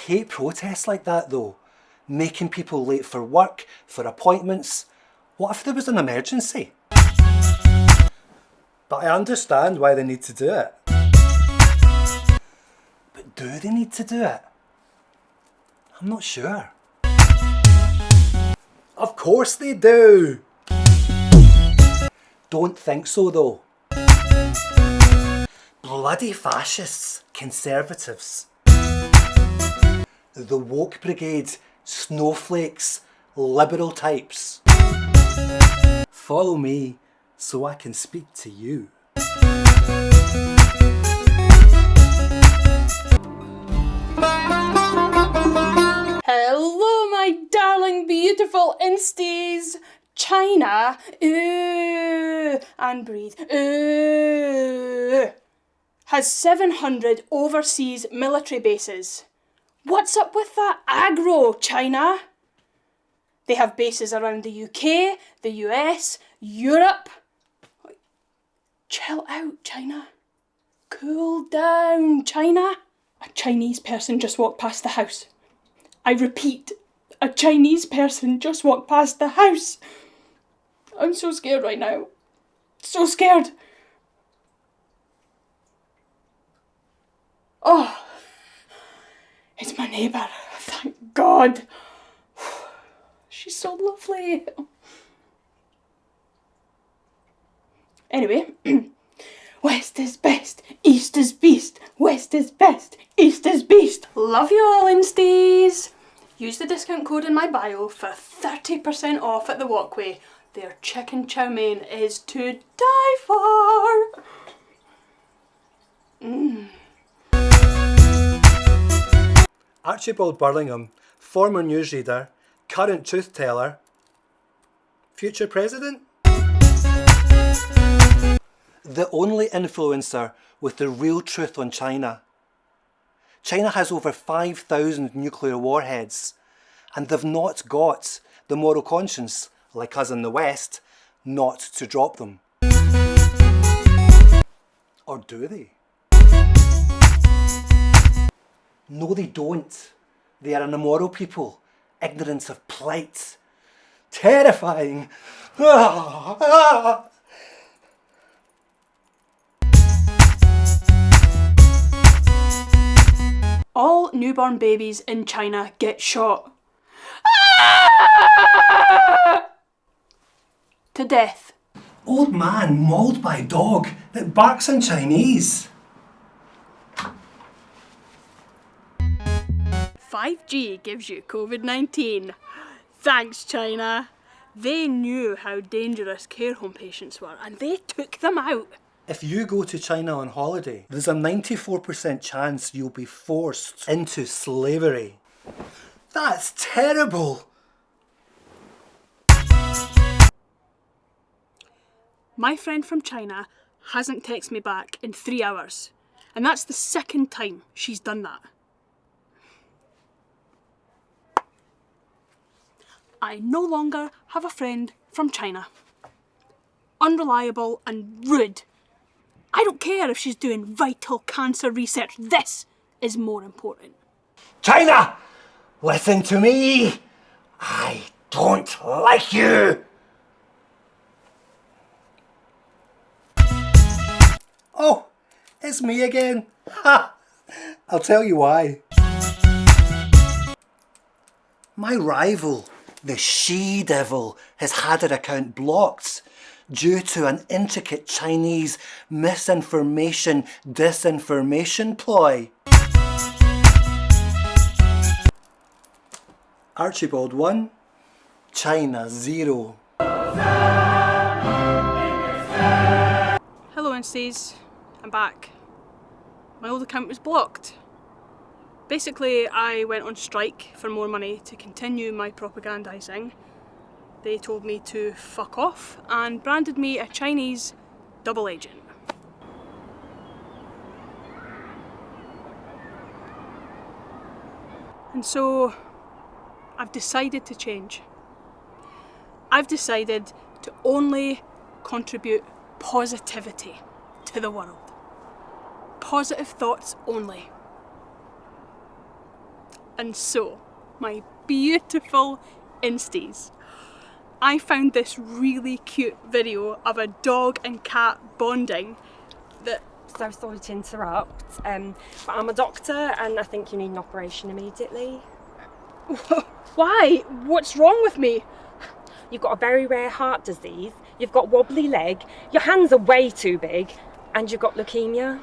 hate protests like that though. Making people late for work, for appointments. What if there was an emergency? But I understand why they need to do it. But do they need to do it? I'm not sure. Of course they do! Don't think so though. Bloody fascists, conservatives. The woke brigade, snowflakes, liberal types. Follow me so I can speak to you. Hello, my darling, beautiful Insties. China, and breathe, has 700 overseas military bases. What's up with that aggro, China? They have bases around the UK, the US, Europe. Chill out, China. Cool down, China. A Chinese person just walked past the house. I repeat, a Chinese person just walked past the house. I'm so scared right now. So scared. Oh, it's my neighbour. Thank God. She's so lovely. Anyway, West is best, East is beast. West is best, East is beast. Love you all, Insties. Use the discount code in my bio for 30% off at the Walkway. Their chicken chow mein is to die for. Archibald Burlingham, former newsreader, current truth teller, future president? The only influencer with the real truth on China. China has over 5,000 nuclear warheads, and they've not got the moral conscience, like us in the West, not to drop them. Or do they? No, they don't. They are an immoral people, ignorant of plight. Terrifying. All newborn babies in China get shot. To death. Old man mauled by dog that barks in Chinese. 5G gives you COVID-19. Thanks, China. They knew how dangerous care home patients were and they took them out. If you go to China on holiday, there's a 94% chance you'll be forced into slavery. That's terrible. My friend from China hasn't texted me back in 3 hours. And that's the second time she's done that. I no longer have a friend from China. Unreliable and rude. I don't care if she's doing vital cancer research. This is more important. China! Listen to me! I don't like you! Oh, it's me again. Ha! I'll tell you why. My rival, the she-devil, has had her account blocked due to an intricate Chinese misinformation-disinformation ploy. Archibald 1, China 0. Hello, Insties. I'm back. My old account was blocked. Basically, I went on strike for more money to continue my propagandising. They told me to fuck off and branded me a Chinese double agent. And so, I've decided to change. I've decided to only contribute positivity to the world. Positive thoughts only. And so, my beautiful Insties, I found this really cute video of a dog and cat bonding that... So sorry to interrupt, but I'm a doctor and I think you need an operation immediately. Why? What's wrong with me? You've got a very rare heart disease, you've got wobbly leg, your hands are way too big, and you've got leukemia.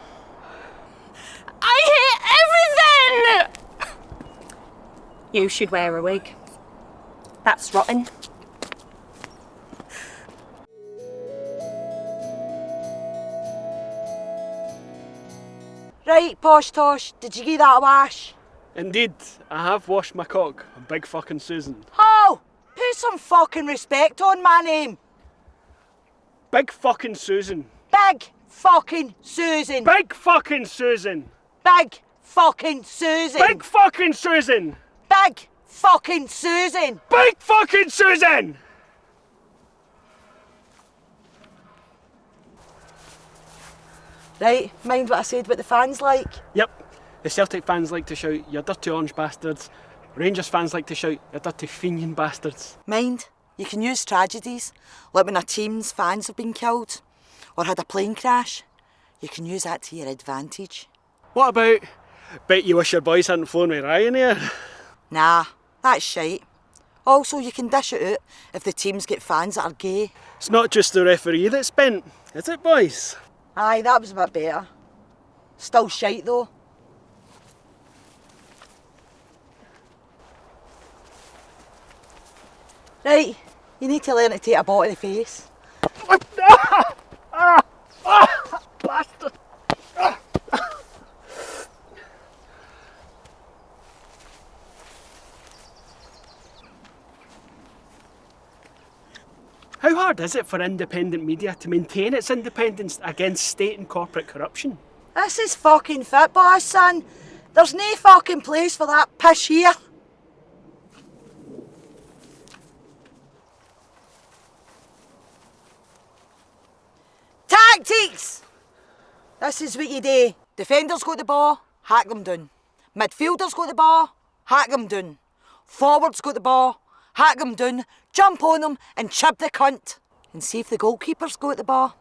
I hate everything! You should wear a wig. That's rotten. Right, Posh Tosh, did you give that a wash? Indeed, I have washed my cock, a big fucking Susan. Oh, put some fucking respect on my name. Big fucking Susan. Big fucking Susan. Big fucking Susan. Big fucking Susan. Big fucking Susan. Big fucking Susan. Big fucking Susan! Right, mind what I said what the fans like? Yep. The Celtic fans like to shout, "You dirty orange bastards." Rangers fans like to shout, "You dirty Fenian bastards." Mind, you can use tragedies, like when a team's fans have been killed, or had a plane crash. You can use that to your advantage. What about Bet you wish your boys hadn't flown with Ryanair. Nah, that's shite. Also, you can dish it out if the teams get fans that are gay. It's not just the referee that's bent, is it, boys? Aye, that was a bit better. Still shite though. Right, you need to learn to take a ball to the face. Bastard! How hard is it for independent media to maintain its independence against state and corporate corruption? This is fucking football, son. There's no fucking place for that pish here. Tactics! This is what you do. Defenders got the ball, hack them down. Midfielders got the ball, hack them down. Forwards got the ball, hack them down, jump on them and chip the cunt. And see if the goalkeeper's got the ball.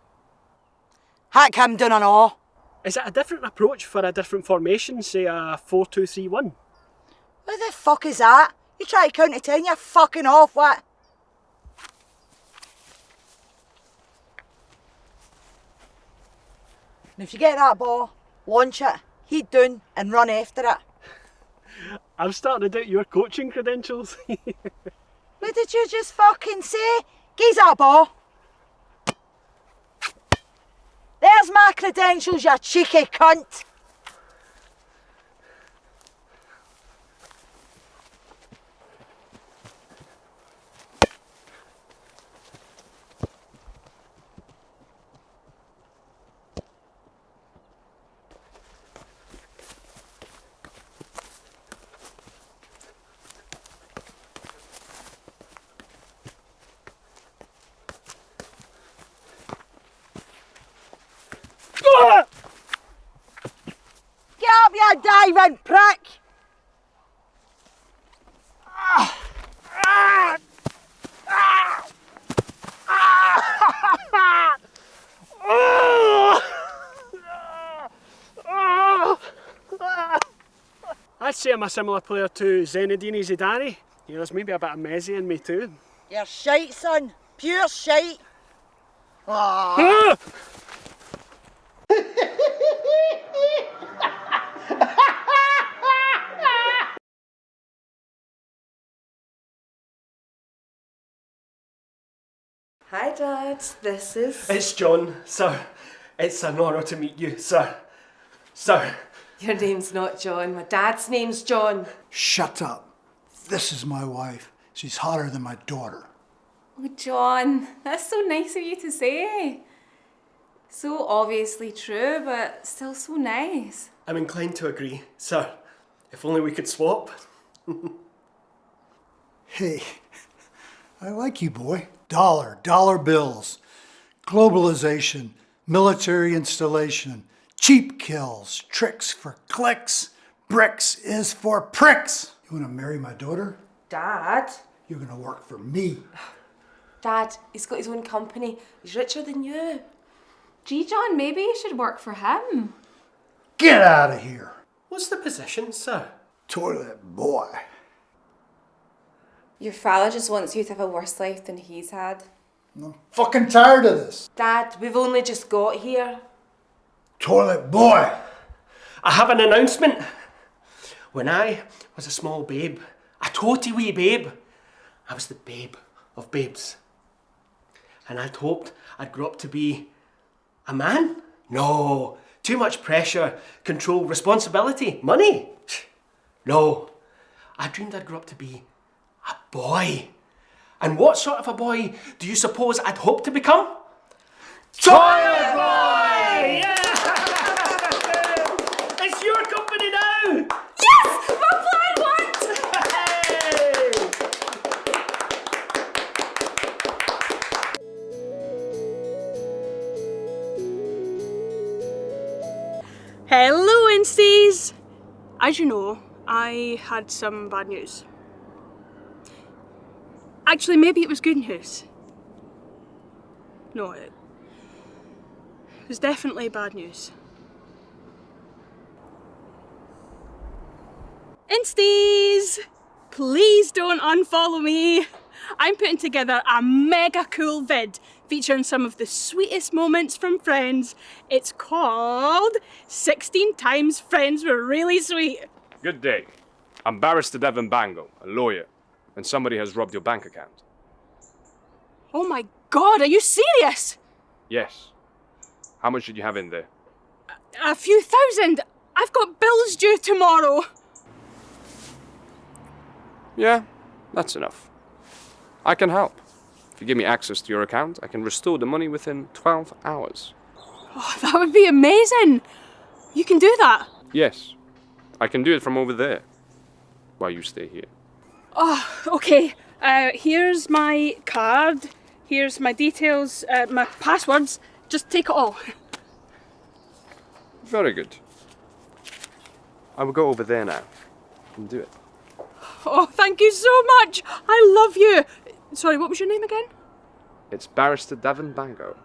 Hack him down and all. Is it a different approach for a different formation, say a 4-2-3-1? What the fuck is that? You try to count to 10, you're fucking off, what? And if you get that ball, launch it, head down and run after it. I'm starting to doubt your coaching credentials. What did you just fucking say? Give that ball. There's my credentials, you cheeky cunt. Get up, you diving prick! I'd say I'm a similar player to Zinedine Zidane. Yeah, there's maybe a bit of Messi in me too. You're shite, son. Pure shite. Oh. Hi, Dad. This is... It's John, sir. It's an honour to meet you, sir. Sir. Your name's not John. My dad's name's John. Shut up. This is my wife. She's hotter than my daughter. Oh, John, that's so nice of you to say. So obviously true, but still so nice. I'm inclined to agree, sir. If only we could swap. Hey, I like you, boy. Dollar bills, globalization, military installation, cheap kills, tricks for clicks, bricks is for pricks. You want to marry my daughter? Dad? You're going to work for me. Dad, he's got his own company. He's richer than you. Gee, John, maybe you should work for him. Get out of here. What's the position, sir? Toilet boy. Your father just wants you to have a worse life than he's had. I'm fucking tired of this. Dad, we've only just got here. Toilet boy. I have an announcement. When I was a small babe, a toty wee babe, I was the babe of babes. And I'd hoped I'd grow up to be a man. No, too much pressure, control, responsibility, money. No, I dreamed I'd grow up to be a boy. And what sort of a boy do you suppose I'd hope to become? Toilet boy! Yeah! It's your company now! Yes! My plan worked! Hello, Insties! As you know, I had some bad news. Actually, maybe it was good news. No, it was definitely bad news. Insties! Please don't unfollow me. I'm putting together a mega cool vid featuring some of the sweetest moments from Friends. It's called 16 Times Friends Were Really Sweet. Good day. I'm Barrister Devon Bango, a lawyer, and somebody has robbed your bank account. Oh my god, are you serious? Yes. How much did you have in there? A few thousand. I've got bills due tomorrow. Yeah, that's enough. I can help. If you give me access to your account, I can restore the money within 12 hours. Oh, that would be amazing. You can do that. Yes, I can do it from over there, while you stay here. Oh, okay. Here's my card. Here's my details, my passwords. Just take it all. Very good. I will go over there now and do it. Oh, thank you so much. I love you. Sorry, what was your name again? It's Barrister Devon Bango.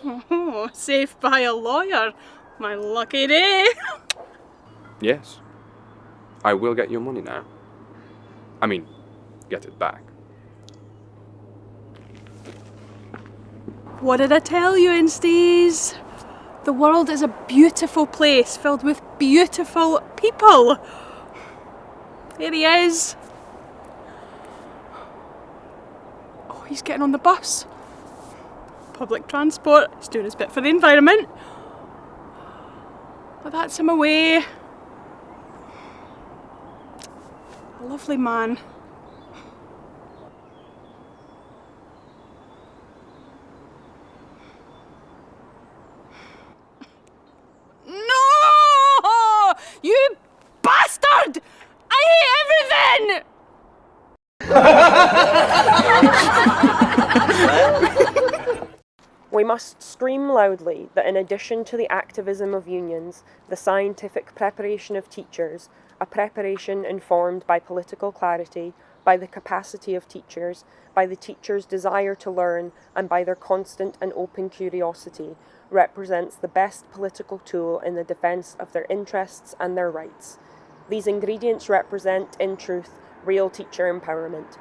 Oh, saved by a lawyer. My lucky day. Yes. I will get your money now. I mean, get it back. What did I tell you, Insties? The world is a beautiful place filled with beautiful people. There he is. Oh, he's getting on the bus. Public transport. He's doing his bit for the environment. But that's him away. A lovely man. No! You bastard! I hate everything! We must scream loudly that in addition to the activism of unions, the scientific preparation of teachers, a preparation informed by political clarity, by the capacity of teachers, by the teachers' desire to learn, and by their constant and open curiosity, represents the best political tool in the defence of their interests and their rights. These ingredients represent, in truth, real teacher empowerment.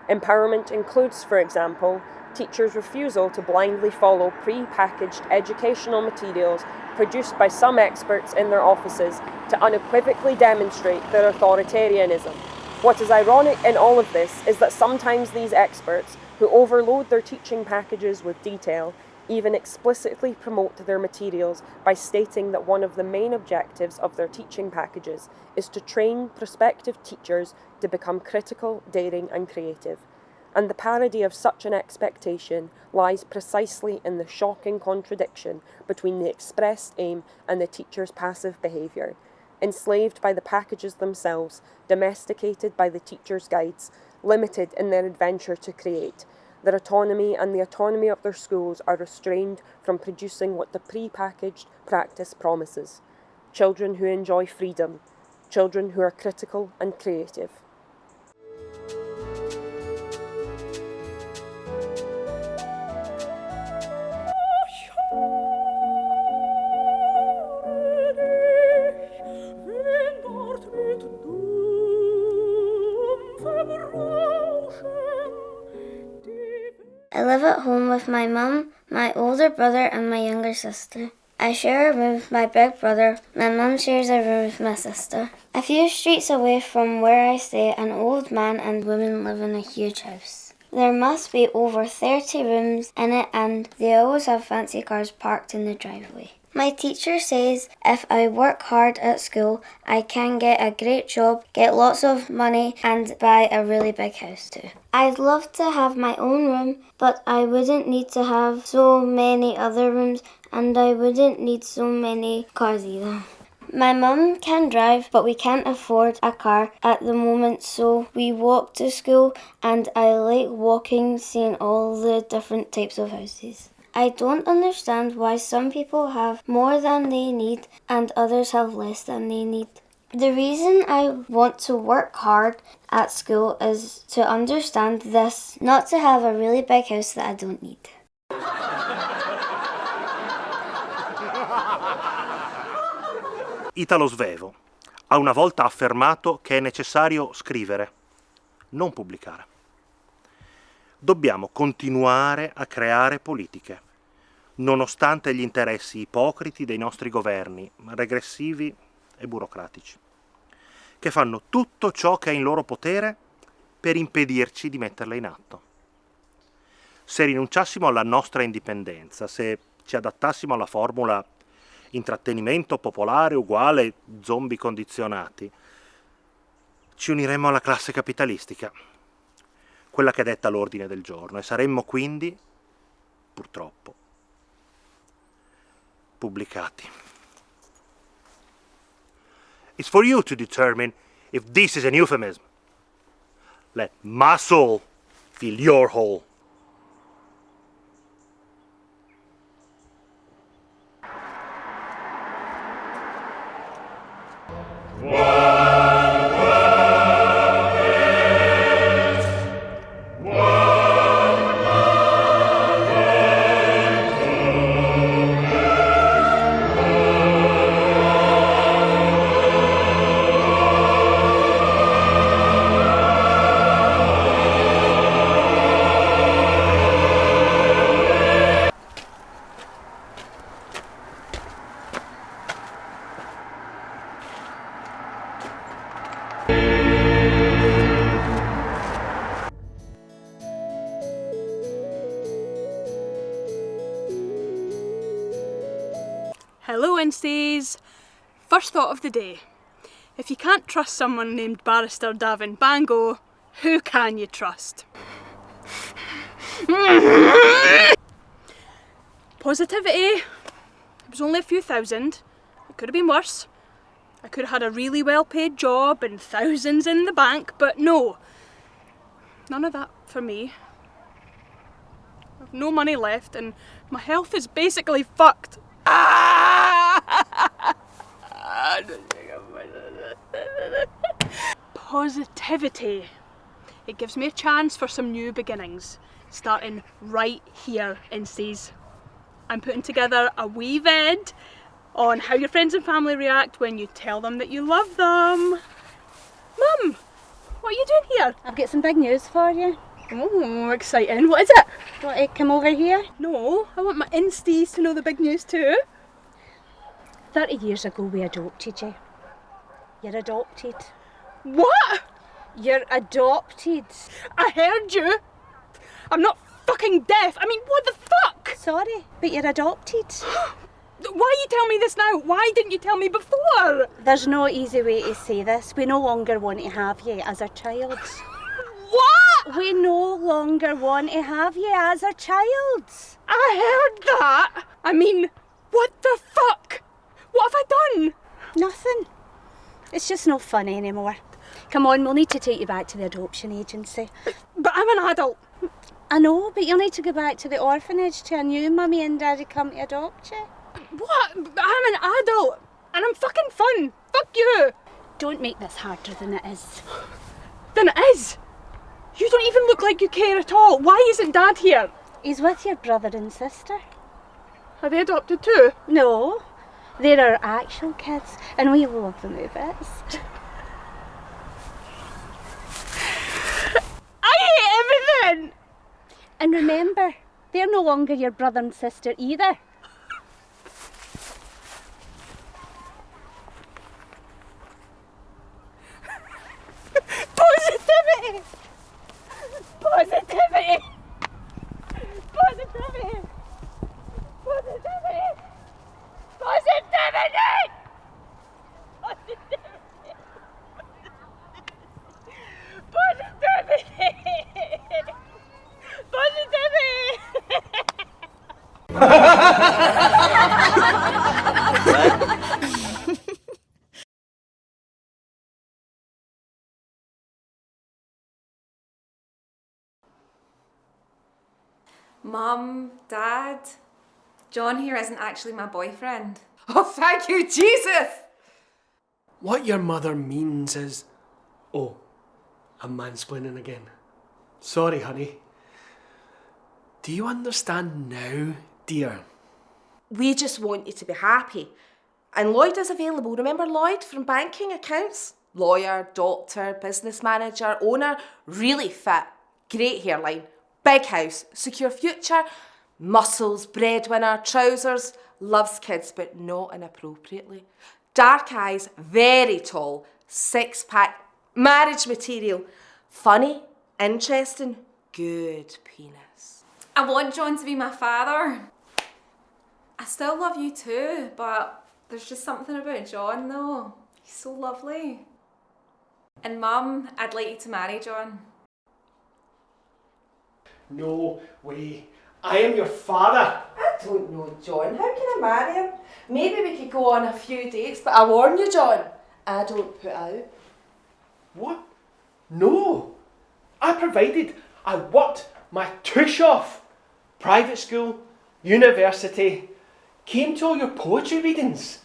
Empowerment includes, for example, teachers' refusal to blindly follow pre-packaged educational materials produced by some experts in their offices to unequivocally demonstrate their authoritarianism. What is ironic in all of this is that sometimes these experts, who overload their teaching packages with detail, even explicitly promote their materials by stating that one of the main objectives of their teaching packages is to train prospective teachers to become critical, daring, and creative. And the parody of such an expectation lies precisely in the shocking contradiction between the expressed aim and the teacher's passive behaviour. Enslaved by the packages themselves, domesticated by the teacher's guides, limited in their adventure to create, their autonomy and the autonomy of their schools are restrained from producing what the pre-packaged practice promises. Children who enjoy freedom, children who are critical and creative. I live at home with my mum, my older brother and my younger sister. I share a room with my big brother. My mum shares a room with my sister. A few streets away from where I stay, an old man and woman live in a huge house. There must be over 30 rooms in it and they always have fancy cars parked in the driveway. My teacher says if I work hard at school, I can get a great job, get lots of money and buy a really big house too. I'd love to have my own room, but I wouldn't need to have so many other rooms and I wouldn't need so many cars either. My mum can drive, but we can't afford a car at the moment, so we walk to school and I like walking, seeing all the different types of houses. I don't understand why some people have more than they need and others have less than they need. The reason I want to work hard at school is to understand this, not to have a really big house that I don't need. Italo svevo. ha una volta affermato che è necessario scrivere, non pubblicare. Dobbiamo continuare a creare politiche, nonostante gli interessi ipocriti dei nostri governi, regressivi e burocratici, che fanno tutto ciò che è in loro potere per impedirci di metterle in atto. Se rinunciassimo alla nostra indipendenza, se ci adattassimo alla formula intrattenimento popolare uguale zombie condizionati, ci uniremmo alla classe capitalistica, quella che detta l'ordine del giorno, e saremmo quindi, purtroppo, pubblicati. It's for you to determine if this is an euphemism. Let my soul fill your hole. Hello, Instays. First thought of the day. If you can't trust someone named Barrister Davin Bango, who can you trust? Positivity. It was only a few thousand. It could have been worse. I could have had a really well-paid job and thousands in the bank, but no. None of that for me. I've no money left and my health is basically fucked. Positivity. It gives me a chance for some new beginnings, starting right here in Seas. I'm putting together a wee vid on how your friends and family react when you tell them that you love them. Mum, what are you doing here? I've got some big news for you. Oh, exciting. What is it? Do you want to come over here? No, I want my Insties to know the big news too. 30 years ago we adopted you. You're adopted. What? You're adopted. I heard you. I'm not fucking deaf. I mean, what the fuck? Sorry, but you're adopted. Why you tell me this now? Why didn't you tell me before? There's no easy way to say this. We no longer want to have you as a child. What? We no longer want to have you as a child. I heard that. I mean, what the fuck? What have I done? Nothing. It's just no fun anymore. Come on, we'll need to take you back to the adoption agency. But I'm an adult. I know, but you'll need to go back to the orphanage to a new mummy and daddy come to adopt you. What? I'm an adult. And I'm fucking fun. Fuck you. Don't make this harder than it is. Than it is? You don't even look like you care at all. Why isn't Dad here? He's with your brother and sister. Are they adopted too? No. They're our actual kids, and we love them to bits. I hate everything! And remember, they're no longer your brother and sister either. Positivity! Positivity! Positivity! Positivity! Positivity! Positivity! Mum, Dad, John here isn't actually my boyfriend. Oh, thank you, Jesus! What your mother means is... Oh, I'm mansplaining again. Sorry, honey. Do you understand now, dear? We just want you to be happy. And Lloyd is available. Remember Lloyd from banking accounts? Lawyer, doctor, business manager, owner, really fit, great hairline, big house, secure future, muscles, breadwinner, trousers, loves kids but not inappropriately. Dark eyes, very tall, six-pack, marriage material, funny, interesting, good penis. I want John to be my father. I still love you too, but there's just something about John though. He's so lovely. And Mum, I'd like you to marry John. No way. I am your father. I don't know, John. How can I marry him? Maybe we could go on a few dates, but I warn you, John, I don't put out. What? No. I provided. I worked my tush off. Private school, university, came to all your poetry readings.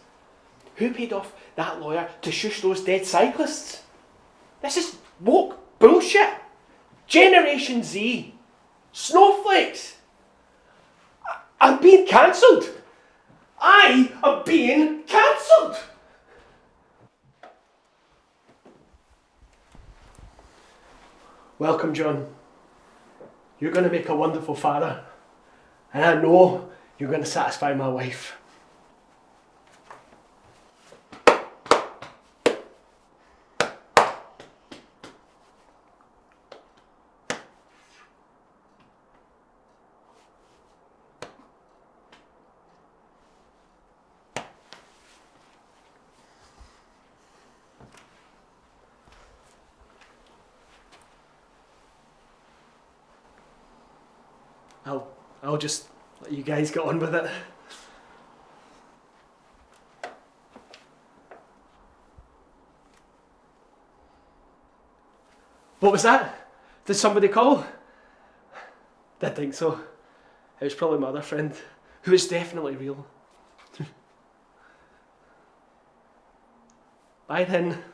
Who paid off that lawyer to shush those dead cyclists? This is woke bullshit. Generation Z. Snowflakes. I'm being cancelled. I am being cancelled. Welcome, John. You're going to make a wonderful father. And I know you're going to satisfy my wife. I'll just let you guys get on with it. What was that? Did somebody call? Didn't think so. It was probably my other friend, who is definitely real. Bye then.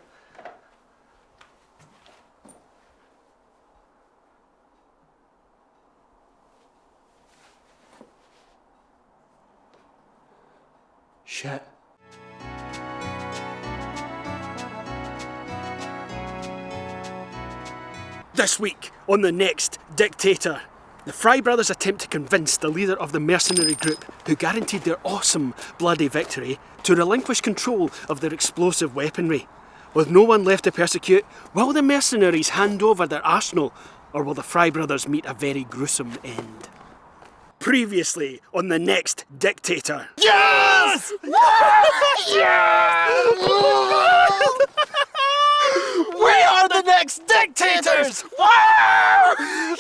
Shit. This week, on the next Dictator, the Fry brothers attempt to convince the leader of the mercenary group, who guaranteed their awesome bloody victory, to relinquish control of their explosive weaponry. With no one left to persecute, will the mercenaries hand over their arsenal, or will the Fry brothers meet a very gruesome end? Previously on the next Dictator. Yes! Yes! We are the next dictators!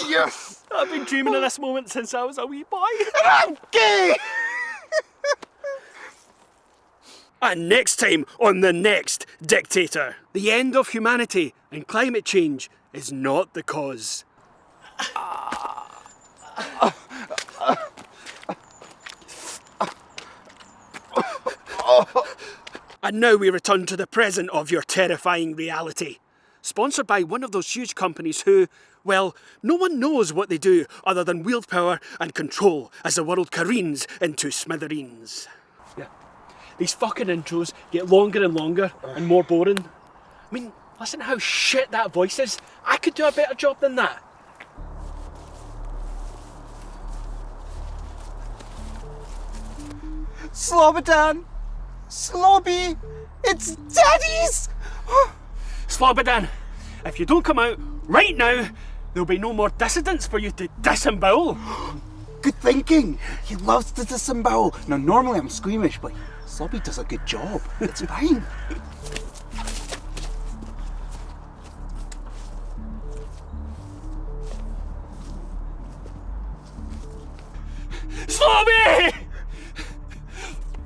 Yes! I've been dreaming of this moment since I was a wee boy. And I'm gay! And next time on the next Dictator, the end of humanity and climate change is not the cause. And now we return to the present of your terrifying reality. Sponsored by one of those huge companies who, well, no one knows what they do other than wield power and control as the world careens into smithereens. Yeah. These fucking intros get longer and longer and more boring. I mean, listen to how shit that voice is. I could do a better job than that. Slobodan! Slobby! It's Daddy's! Slobodan, if you don't come out right now, there'll be no more dissidents for you to disembowel. Good thinking! He loves to disembowel. Now, normally I'm squeamish, but Slobby does a good job. It's fine. Slobby!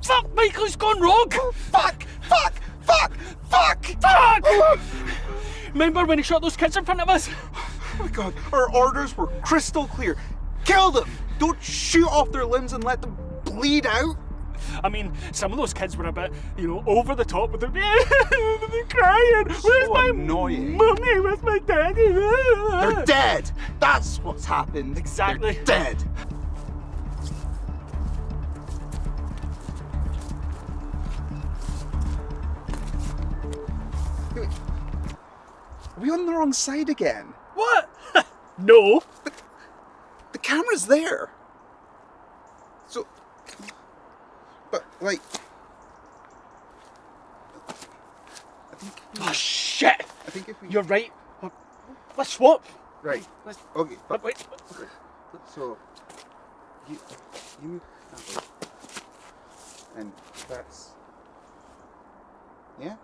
Fuck, Michael's gone rogue! Fuck! Fuck! Fuck! Fuck! Fuck! Remember when he shot those kids in front of us? Oh my god, our orders were crystal clear. Kill them! Don't shoot off their limbs and let them bleed out. I mean, some of those kids were a bit, over the top with them. They're crying. Where's my annoying. mummy? Where's my daddy? They're dead! That's what's happened. Exactly. They're dead. Are we on the wrong side again? What? No. But the camera's there. So, but like, I think. Oh shit! I think if we. You're right. Let's swap. Right. Okay. But wait. Okay. So, you move that way, and that's. Yeah.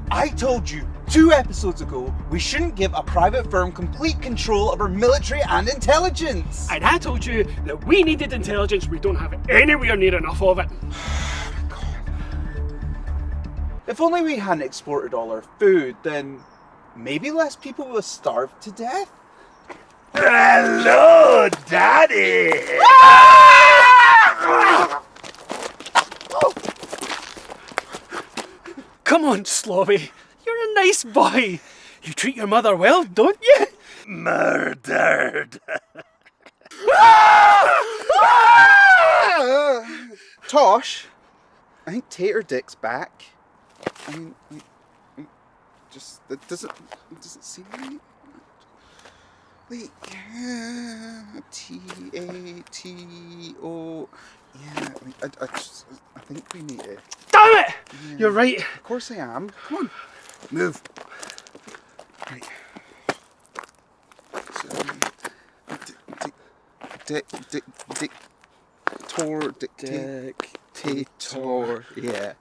I told you 2 episodes ago we shouldn't give a private firm complete control of our military and intelligence. And I told you that we needed intelligence. We don't have anywhere near enough of it. If only we hadn't exported all our food, then maybe less people would have starved to death. Hello, Daddy! Come on, Slobby. You're a nice boy. You treat your mother well, don't you? Murdered. Tosh, I think Tater Dick's back. I mean, just that doesn't seem right. Wait, T-A-T-O. Yeah, I think we need it. Damn it! Yeah. You're right. Of course I am. Come on, move. Right. So, dictator. Yeah.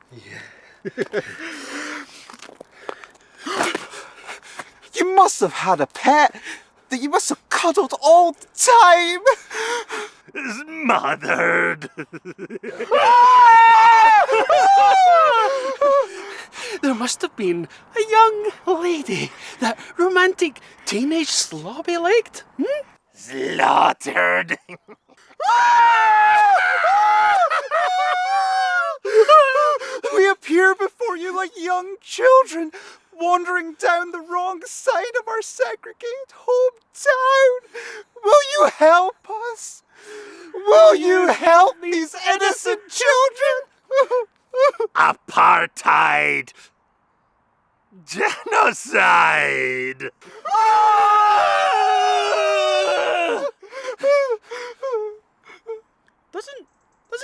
You must have had a pet that you must have cuddled all the time. Smothered. There must have been a young lady that romantic teenage Slobby liked. Slaughtered. We appear before you like young children, wandering down the wrong side of our segregated hometown. Will you help us? Will you help these innocent children? Apartheid. Genocide. Doesn't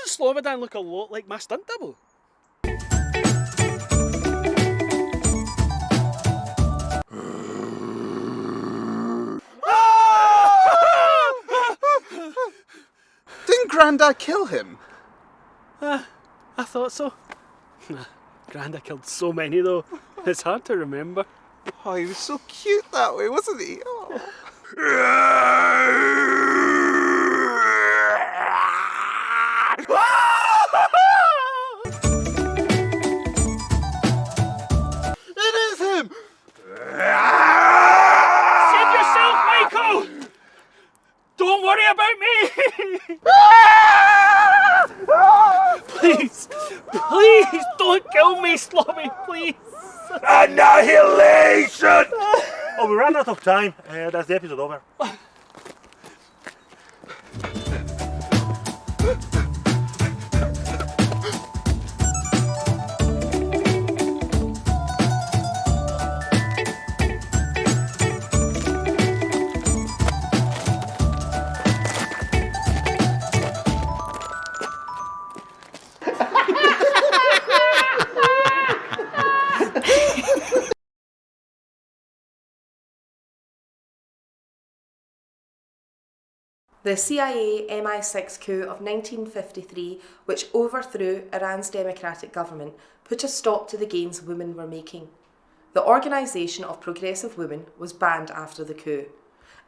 Slobodan look a lot like my stunt double? Didn't Grandad kill him? I thought so. Granda killed so many though, it's hard to remember. Oh, he was so cute that way, wasn't he? Oh. It is him! Save yourself, Michael! Don't worry about me! Please, please don't kill me, Slobby, please! Annihilation! Oh, we ran out of time. That's the episode over. The CIA MI6 coup of 1953, which overthrew Iran's democratic government, put a stop to the gains women were making. The Organisation of Progressive Women was banned after the coup.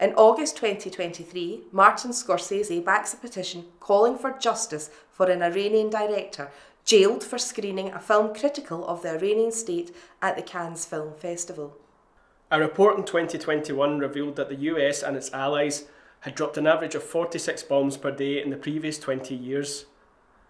In August 2023, Martin Scorsese backs a petition calling for justice for an Iranian director jailed for screening a film critical of the Iranian state at the Cannes Film Festival. A report in 2021 revealed that the US and its allies had dropped an average of 46 bombs per day in the previous 20 years.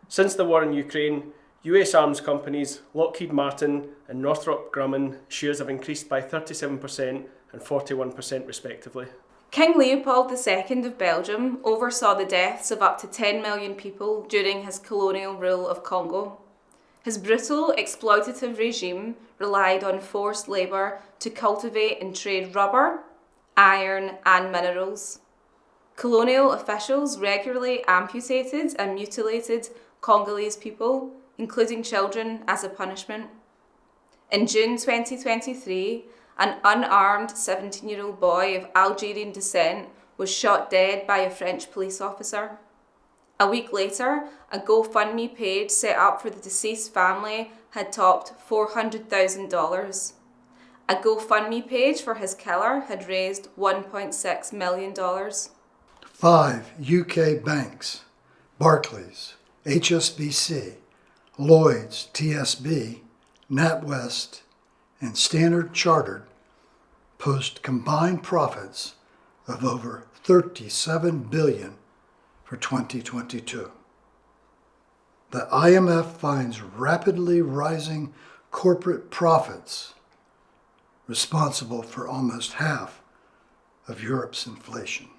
Since the war in Ukraine, US arms companies Lockheed Martin and Northrop Grumman shares have increased by 37% and 41% respectively. King Leopold II of Belgium oversaw the deaths of up to 10 million people during his colonial rule of Congo. His brutal, exploitative regime relied on forced labour to cultivate and trade rubber, iron and minerals. Colonial officials regularly amputated and mutilated Congolese people, including children, as a punishment. In June 2023, an unarmed 17-year-old boy of Algerian descent was shot dead by a French police officer. A week later, a GoFundMe page set up for the deceased family had topped $400,000. A GoFundMe page for his killer had raised $1.6 million. 5 UK banks, Barclays, HSBC, Lloyds, TSB, NatWest, and Standard Chartered post combined profits of over $37 billion for 2022. The IMF finds rapidly rising corporate profits responsible for almost half of Europe's inflation.